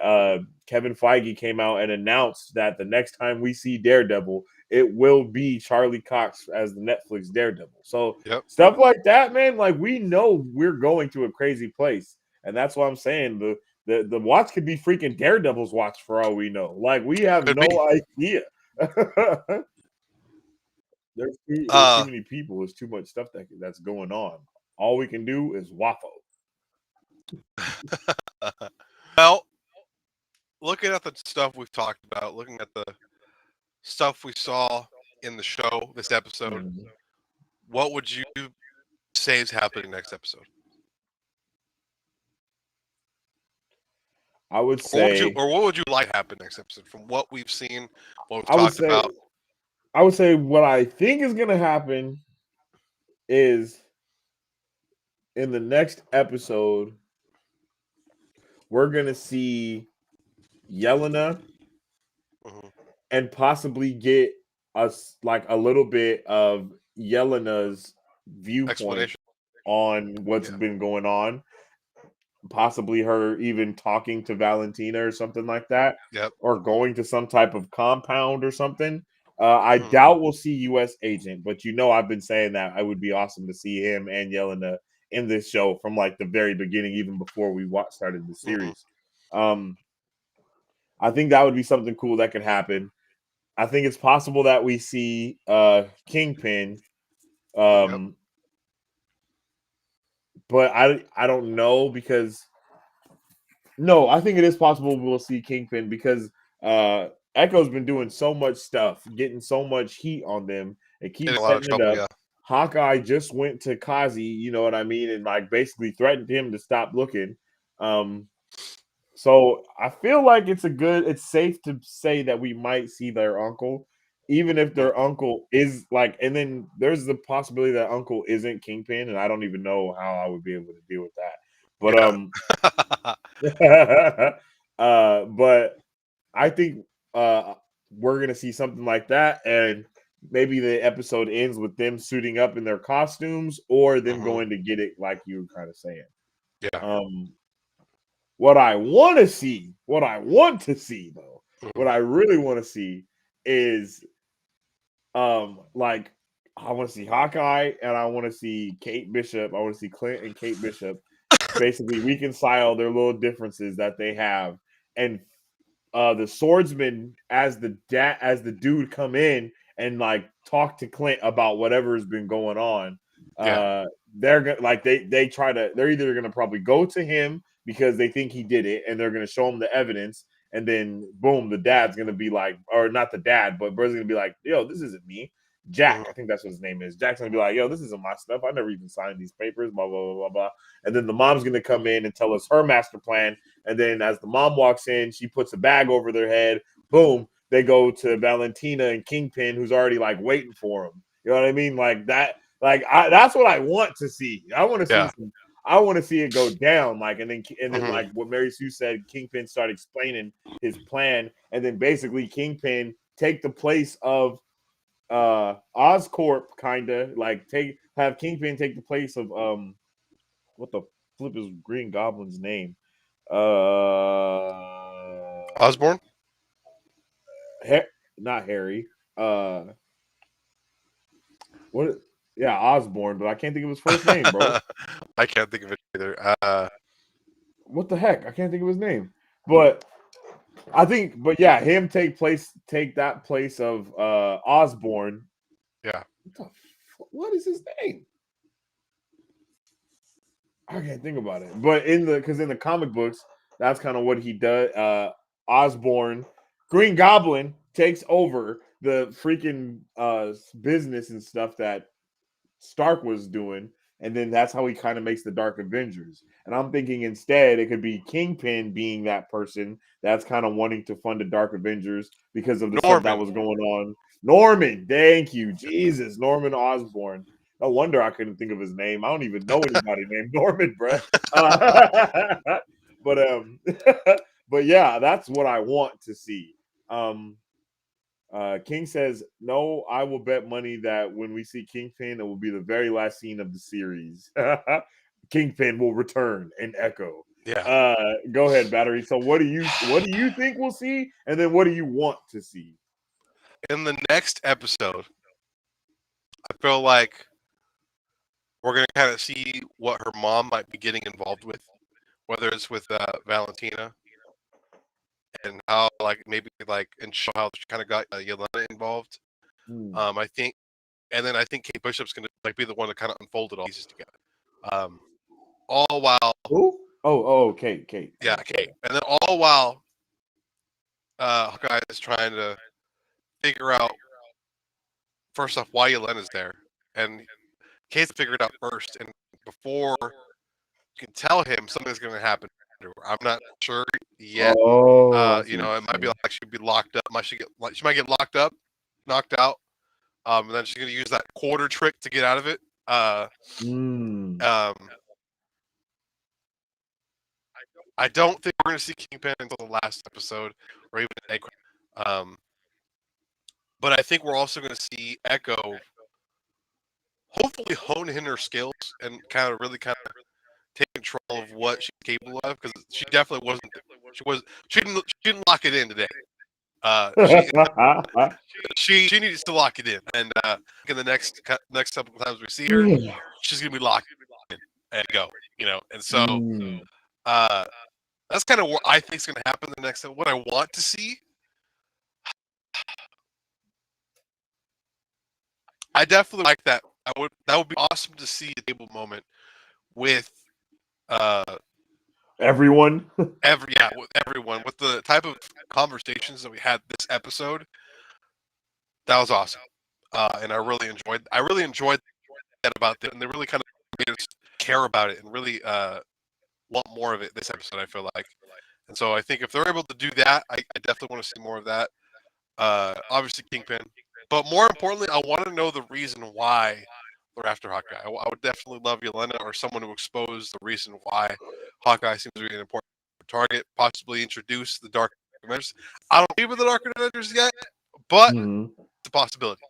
Kevin Feige came out and announced that the next time we see Daredevil, it will be Charlie Cox as the Netflix Daredevil. So Yep. stuff like that, man, like we know we're going to a crazy place. And that's what I'm saying. The watch could be freaking Daredevil's watch for all we know. Like we have Could no be. idea. There's too Uh, many people. There's too much stuff that's going on. All we can do is waffle. well, looking at the stuff we've talked about, looking at the stuff we saw in the show this episode, Mhm. what would you say is happening next episode? I would say What would you like to happen next episode from what we've seen, what we've I would talked say about? I would say what I think is gonna happen is in the next episode, we're gonna see Yelena Mhm. and possibly get us like a little bit of Yelena's viewpoint Explanation. on what's Yeah. been going on. Possibly her even talking to Valentina or something like that, Yep. or going to some type of compound or something. I Mhm. doubt we'll see U.S. Agent, but I've been saying that it would be awesome to see him and Yelena in this show from like the very beginning, even before we started the Mhm. series. Um, I think that would be something cool that could happen. I think it's possible that we see Kingpin, Yep. but I don't know because no, I think it is possible we'll see Kingpin because Echo's been doing so much stuff, getting so much heat on them, and keep In a lot of setting it trouble. up. Yeah. Hawkeye just went to Kazi, you know what I mean, and like basically threatened him to stop looking. Um, so I feel like it's safe to say that we might see their uncle, even if their Mhm. uncle is like, and then there's the possibility that uncle isn't Kingpin, and I don't even know how I would be able to deal with that. But Yeah. but I think we're gonna see something like that, and maybe the episode ends with them suiting up in their costumes or them Mhm. going to get it, like you were kind of saying. Yeah. What I want to see, what I want to see though, what Mhm. I really want to see is like I want to see Hawkeye and I want to see Kate Bishop. I want to see Clint and Kate Bishop basically reconcile their little differences that they have, and the swordsman as the dude come in and like talk to Clint about whatever's been going on. Yeah. They're gonna like they're either gonna probably go to him because they think he did it and they're gonna show him the evidence, and then boom, the dad's gonna be like, or not the dad, but brother's gonna be like, yo, this isn't me. Jack, Mhm. I think that's what his name is. Jack's gonna be like, yo, this isn't my stuff. I never even signed these papers, blah, blah, blah, blah, blah. And then the mom's gonna come in and tell us her master plan. And then as the mom walks in, she puts a bag over their head. Boom, they go to Valentina and Kingpin, who's already like waiting for them. You know what I mean? Like that. That's what I want to see. I want to see Yeah. some. I want to see it go down. Like and then Mhm. like what Mary Sue said, Kingpin started explaining his plan, and then basically Kingpin take the place of Oscorp, kinda like have Kingpin take the place of what the flip is Green Goblin's name? Osborne. Not Harry. What? Yeah, Osborne, but I can't think of his first name, bro. I can't think of it either. What the heck? I can't think of his name. But but yeah, him take that place of Osborne. Yeah. What is his name? I can't think about it. But because in the comic books, that's kind of what he does. Osborne, Green Goblin takes over the freaking business and stuff that Stark was doing, and then that's how he kind of makes the Dark Avengers. And I'm thinking instead it could be Kingpin being that person that's kind of wanting to fund the Dark Avengers because of the stuff that Norman. was going on. Norman, thank you, Jesus, Norman Osborn. No wonder I couldn't think of his name. I don't even know anybody named Norman, bruh. But but yeah, that's what I want to see. Um, King says, "No, I will bet money that when we see Kingpin, it will be the very last scene of the series. Kingpin will return and Echo." Yeah. Go ahead, Battery. So, what do you think we'll see, and then what do you want to see? In the next episode, I feel like we're gonna kind of see what her mom might be getting involved with, whether it's with Valentina, and how like maybe like and show how she kind of got Yelena involved. I think, and then I think Kate Bishop's gonna like be the one to kind of unfold it all pieces together. All while Who? Oh, Kate. Yeah, Kate, and then all while Hawkeye is trying to figure out first off why Yelena's there, and Kate's figured out first, and before you can tell him something's going to happen to her. I'm not sure yet. Oh, You know, it might be like she'd be locked up. She might get locked up, knocked out. And then she's going to use that quarter trick to get out of it. I don't think we're going to see Kingpin until the last episode, or even Echo. But I think we're also going to see Echo hopefully hone in her skills and kind of take control of what she's capable of, because she definitely wasn't. She didn't lock it in today. She needs to lock it in, and in the next couple of times we see her, she's gonna be locked in and go. You know, and so that's kind of what I think is gonna happen the next. What I want to see, I definitely like that. That would be awesome to see a table moment with everyone. With everyone, with the type of conversations that we had this episode. That was awesome, and I really enjoyed that about them, and they really kind of made us care about it and really want more of it this episode. I feel like, and so I think if they're able to do that, I definitely want to see more of that. Obviously Kingpin, but more importantly, I want to know the reason why they're after Hawkeye. I would definitely love Yelena or someone to expose the reason why Hawkeye seems to be an important target, possibly introduce the Dark Avengers. I don't believe in the Dark Avengers yet, but it's a possibility.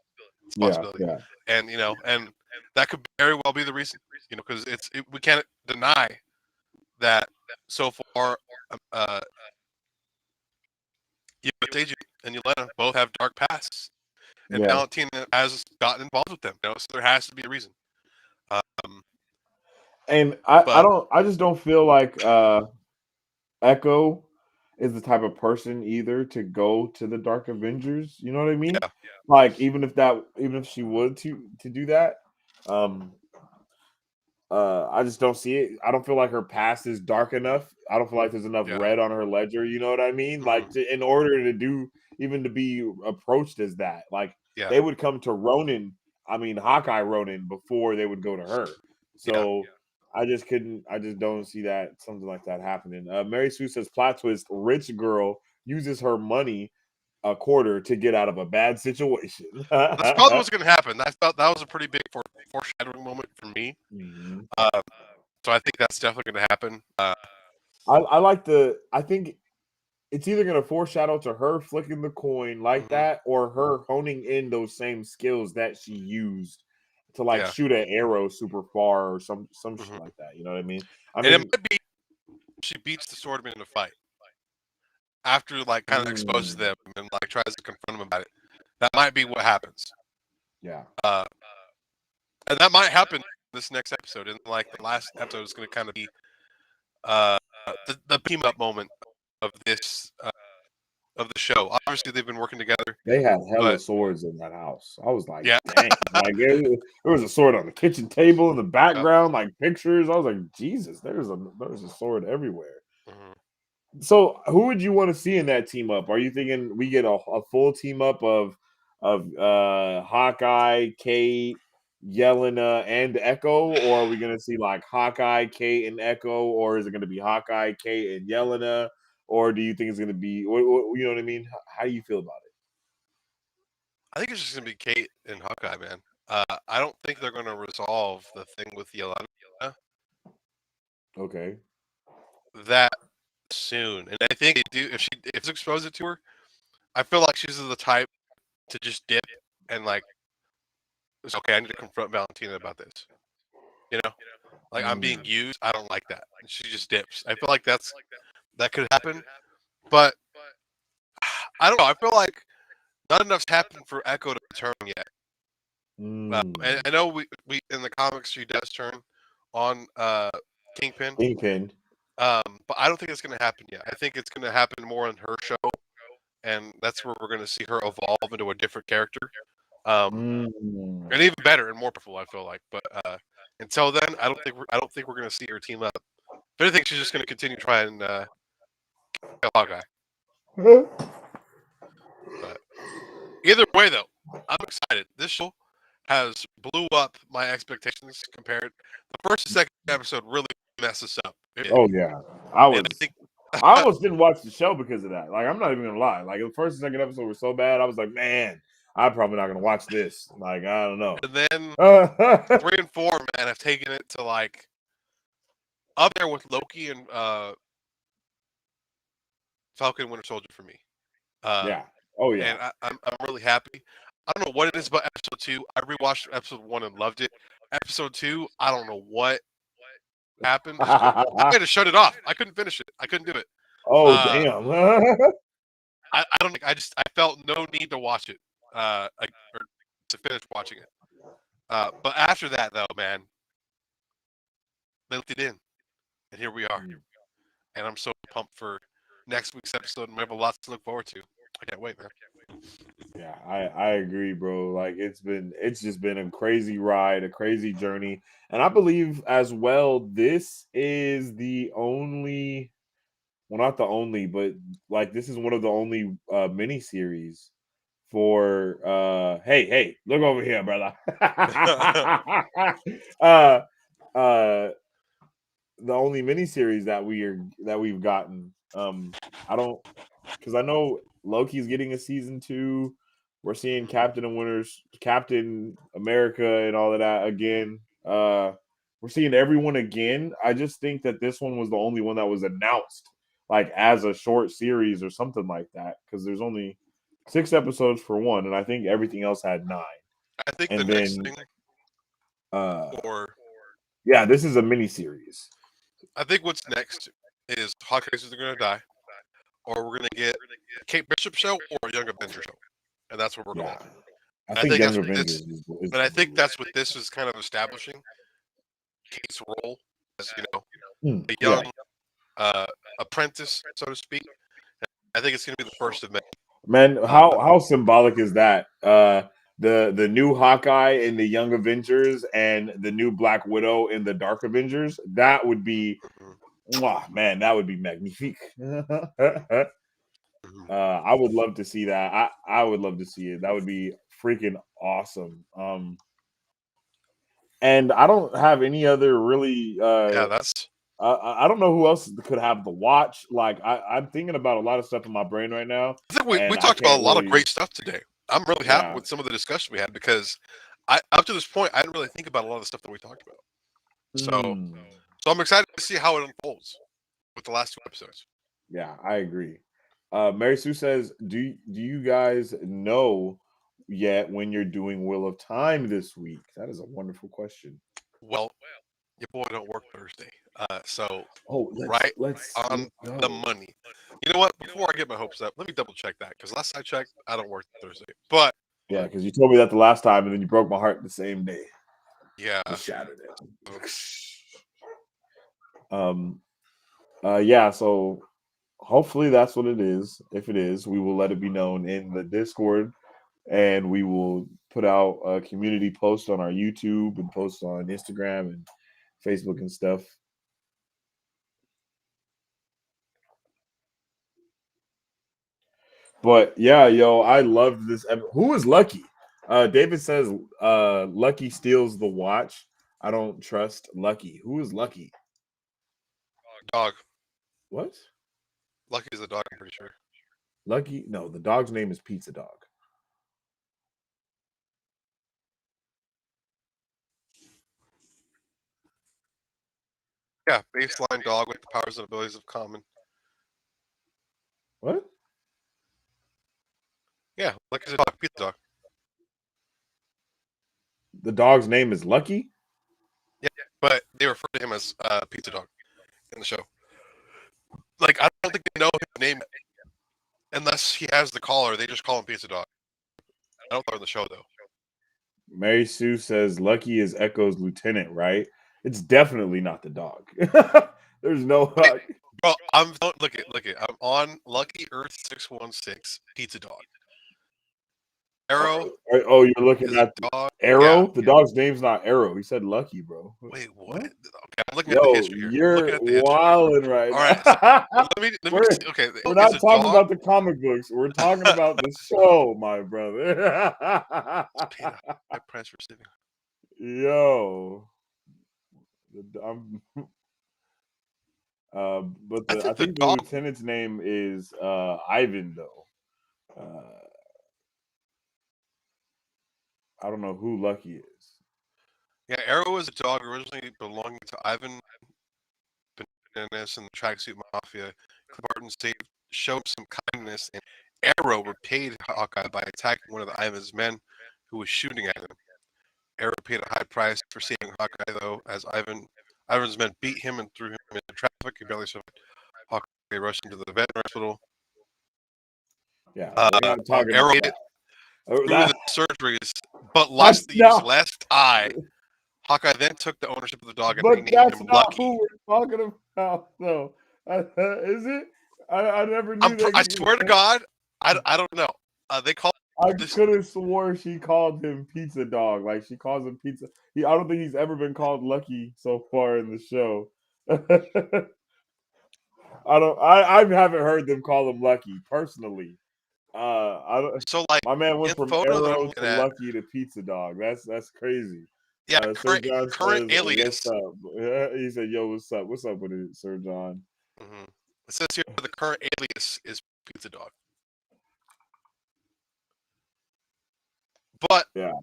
It's a possibility. Yeah. And you know, and that could very well be the reason. You know, because we can't deny that so far. US Agent and Yelena both have dark pasts, and Valentina has gotten involved with them. You know, so there has to be a reason. And I just don't feel like Echo is the type of person either to go to the Dark Avengers. You know what I mean? Yeah. Like even if she would to do that, I just don't see it. I don't feel like her past is dark enough. I don't feel like there's enough red on her ledger. You know what I mean? Like in order to be approached as that, like they would come to Hawkeye Ronin before they would go to her. So I just don't see that something like that happening. Mary Sue says plot twist: rich girl uses her money a quarter to get out of a bad situation. That's probably what's going to happen. I thought that was a pretty big foreshadowing moment for me. So I think that's definitely going to happen. I think it's either going to foreshadow to her flicking the coin like that, or her honing in those same skills that she used to shoot an arrow super far or some shit like that. You know what I mean? It might be she beats the swordman in a fight after kind of exposes them and tries to confront them about it. That might be what happens. Yeah. And that might happen this next episode. And the last episode is going to kind of be the team up moment of this of the show. Obviously, they've been working together. They had hella swords in that house. I was like, dang. There was a sword on the kitchen table in the background, pictures. I was like, Jesus, there's a sword everywhere. So, who would you want to see in that team up? Are you thinking we get a full team up of of Hawkeye, Kate, Yelena, and Echo, or are we gonna see like Hawkeye, Kate, and Echo, or is it gonna be Hawkeye, Kate, and Yelena, or do you think it's gonna be you know what I mean? How do you feel about I think it's just gonna be Kate and Hawkeye, man. I don't think they're gonna resolve the thing with Yelena it? Okay. that soon. And I think they do if it's exposed it to her, I feel like she's the type to just dip and like it's okay, I need to confront Valentina about this. You know? Like I'm being used, I don't like that. And she just dips. I feel like that could happen. But I don't know. I feel like not enough's happened for Echo to turn yet. And I know we in the comics she does turn on Kingpin. Kingpin. But I don't think it's going to happen yet. I think it's going to happen more in her show, and that's where we're going to see her evolve into a different character, and even better and more powerful. I feel like, but until then, I don't think we're going to see her team up. If anything, she's just going to continue trying kill Hawkeye. But either way, though, I'm excited. This show has blew up my expectations compared. The first and second episode really messed us up. Oh yeah, I almost didn't watch the show because of that. Like I'm not even gonna lie. Like the first and second episode were so bad, I was like, man, I'm probably not gonna watch this. Like I don't know. And then 3 and 4, man, have taken it to like up there with Loki and Falcon Winter Soldier for me. Yeah. Oh yeah. And I'm really happy. I don't know what it is about episode 2. I rewatched episode 1 and loved it. Episode 2, I don't know what happened. I had to shut it off. I couldn't finish it. I couldn't do it. Oh damn. I don't think I felt no need to watch it. Or to finish watching it. But after that though, man, they left it in. And here we are. And I'm so pumped for next week's episode, and we have a lot to look forward to. I can't wait, man. Yeah, I agree, bro. Like it's just been a crazy ride, a crazy journey. And I believe as well, this is the only well, not the only, but like this is one of the only mini series for hey, look over here, brother. The only miniseries that we've gotten. I don't because I know Loki's getting a season 2. We're seeing Captain America and all of that again. We're seeing everyone again. I just think that this one was the only one that was announced like as a short series or something like that because there's only 6 episodes for one, and I think everything else had 9. I think and the then, next thing, yeah, this is a mini series. I think what's next is Hawkeye's either going to die, or we're going to get a Kate Bishop show or a Young Avenger show, and that's what we're going. I think Young Avenger but I think that's what this is kind of establishing. Kate's role as a young apprentice, so to speak. I think it's going to be the first of many. Man, how symbolic is that? The new Hawkeye in the Young Avengers and the new Black Widow in the Dark Avengers. That would be, man, that would be magnifique. I would love to see that. I would love to see it. That would be freaking awesome. And I don't have any other really. I don't know who else could have the watch. Like I'm thinking about a lot of stuff in my brain right now. I think we talked about a lot of great stuff today. I'm really happy with some of the discussion we had because up to this point I didn't really think about a lot of the stuff that we talked about. So I'm excited to see how it unfolds with the last 2 episodes. Yeah, I agree. Mary Sue says, "Do you guys know yet when you're doing Wheel of Time this week?" That is a wonderful question. Well, your boy don't work Thursday, so let's on the money. You know what? Before I get my hopes up, let me double check that because last I checked, I don't work Thursday. But yeah, because you told me that the last time, and then you broke my heart the same day. Yeah, you shattered it. Yeah. So hopefully that's what it is. If it is, we will let it be known in the Discord, and we will put out a community post on our YouTube and post on Instagram and Facebook and stuff. But yeah, yo, I loved this. Who is Lucky? David says Lucky steals the watch. I don't trust Lucky. Who is Lucky? Dog. What? Lucky is the dog, I'm pretty sure. Lucky? No, the dog's name is Pizza Dog. Yeah, baseline dog with the powers and abilities of common. What? Yeah, Lucky's a dog, pizza dog. The dog's name is Lucky? Yeah, but they refer to him as pizza dog in the show. Like, I don't think they know his name unless he has the collar. They just call him pizza dog. I don't know in the show though. Mary Sue says Lucky is Echo's lieutenant, right? It's definitely not the dog. There's no. Bro, look it. I'm on Lucky Earth 616 Pizza Dog. Arrow. Oh, you're looking is at a dog. Arrow? Yeah. The dog's name's not Arrow. He said Lucky, bro. Wait, what? Okay, I'm looking Yo, at the history here. you're wilding right All right. now. So let me we're, see. Okay, we're is not a talking dog. about the comic books. We're talking about the show, my brother. High price for saving. Yo. But I think the lieutenant's name is Ivan, though. I don't know who Lucky is. Yeah, Arrow is a dog originally belonging to Ivan Bananas and the Tracksuit Mafia. Clint Barton showed some kindness, and Arrow repaid Hawkeye by attacking one of Ivan's men who was shooting at him. Arrow paid a high price for saving Hawkeye, though, as Ivan's men beat him and threw him into traffic. He barely survived. Hawkeye rushed him to the vet hospital. Yeah, we're not talking Arrow about through the surgeries, but lost the left eye. Hawkeye then took the ownership of the dog and but renamed that's him not Lucky. who we're talking about, though. Is it? I never knew that. I swear to God, I don't know. They call. I could have swore she called him Pizza Dog. Like she calls him Pizza. I don't think he's ever been called Lucky so far in the show. I haven't heard them call him Lucky personally. I don't. So like my man went from photo that I'm Arrow looking to at, Lucky to Pizza Dog. That's crazy. yeah, Sir John current says, alias. "What's up?" He said, "Yo, what's up? What's up with it, Sir John?" Mm-hmm. It says here the current alias is Pizza Dog. But yeah,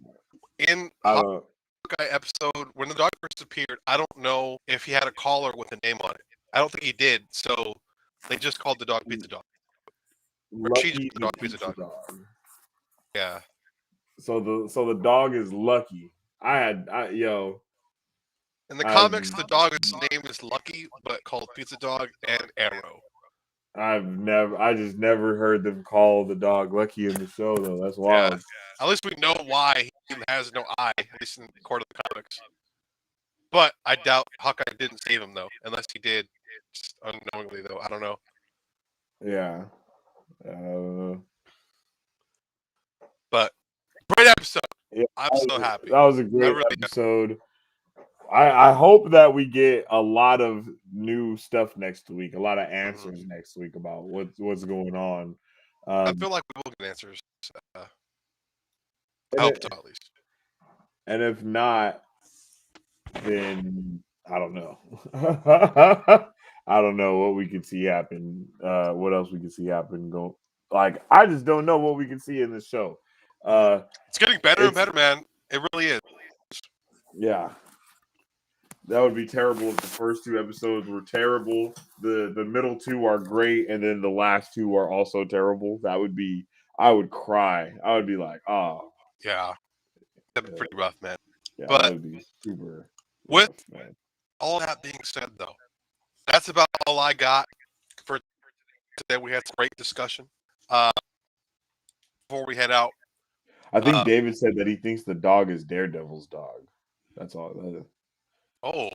in Hawkeye episode when the dog first appeared, I don't know if he had a collar with a name on it. I don't think he did. So they just called the dog Pizza Dog. Lucky the dog Pizza Dog. Yeah. So the dog is Lucky. In the comics, the dog's name is Lucky, but called Pizza Dog and Arrow. I just never heard them call the dog Lucky in the show though. That's wild. Yeah. At least we know why he has no eye, at least in the court of the comics. But I doubt Hawkeye didn't save him though, unless he did just unknowingly though. I don't know. Yeah. But great episode. Yeah, I'm so happy. That was a great episode. I hope that we get a lot of new stuff next week, a lot of answers next week about what's going on. I feel like we will get answers. I hope so, at least. And if not, then I don't know. I don't know what we could see happen. What else we could see happen? I just don't know what we can see in the show. It's getting better and better, man. It really is. Yeah. That would be terrible if the first two episodes were terrible. The middle two are great, and then the last two are also terrible. I would cry. I would be like, oh. Yeah. That'd be pretty rough, man. Yeah, but that would be super with rough, man. All that being said, though, that's about all I got for today. We had a great discussion. Before we head out, I think David said that he thinks the dog is Daredevil's dog. That's all. Oh,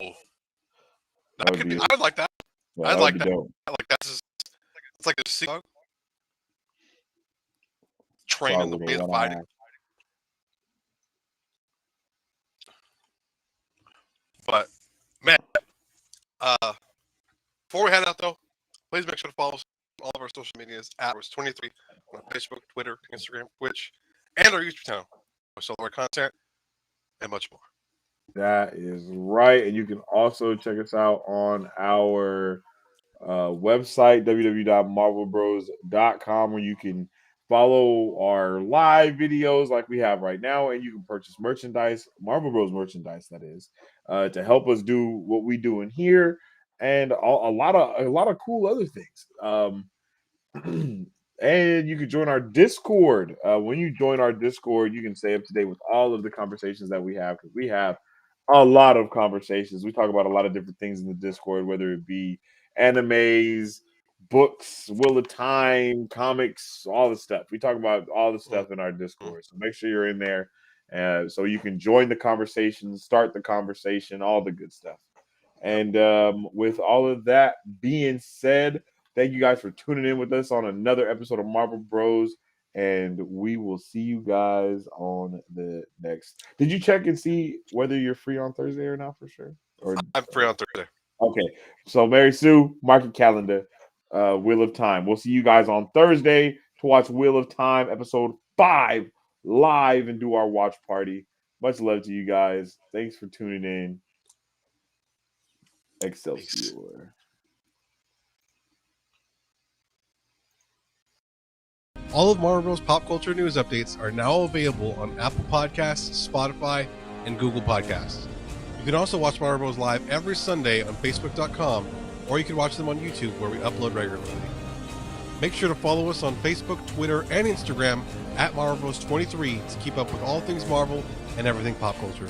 that could be. I would like that. Yeah, I'd like that. Dope. Like it's like a sea dog trained in the way of fighting. But man, before we head out though, please make sure to follow us all of our social medias at Marvel23 on Facebook, Twitter, Instagram, Twitch, and our YouTube channel. So our content and much more. That is right. And you can also check us out on our website, www.marvelbros.com, where you can follow our live videos like we have right now, and you can purchase merchandise, Marvel Bros merchandise, that is, to help us do what we do in here, and a lot of cool other things. And you can join our Discord. When you join our Discord, you can stay up to date with all of the conversations that we have, because we have a lot of conversations. We talk about a lot of different things in the Discord, whether it be animes, books, Wheel of Time, comics, all the stuff. We talk about all the stuff in our Discord. So make sure you're in there, so you can join the conversation, start the conversation, all the good stuff. And with all of that being said, thank you guys for tuning in with us on another episode of Marvel Bros. And we will see you guys on the next. Did you check and see whether you're free on Thursday or not for sure? Or I'm free on Thursday. Okay. So Mary Sue, mark your calendar. Wheel of Time. We'll see you guys on Thursday to watch Wheel of Time episode 5 live and do our watch party. Much love to you guys. Thanks for tuning in. Excelsior. All of Marvel Bros. Pop culture news updates are now available on Apple Podcasts, Spotify, and Google Podcasts. You can also watch Marvel Bros. Live every Sunday on Facebook.com, or you can watch them on YouTube, where we upload regularly. Make sure to follow us on Facebook, Twitter, and Instagram at Marvel Bros. 23 to keep up with all things Marvel and everything pop culture.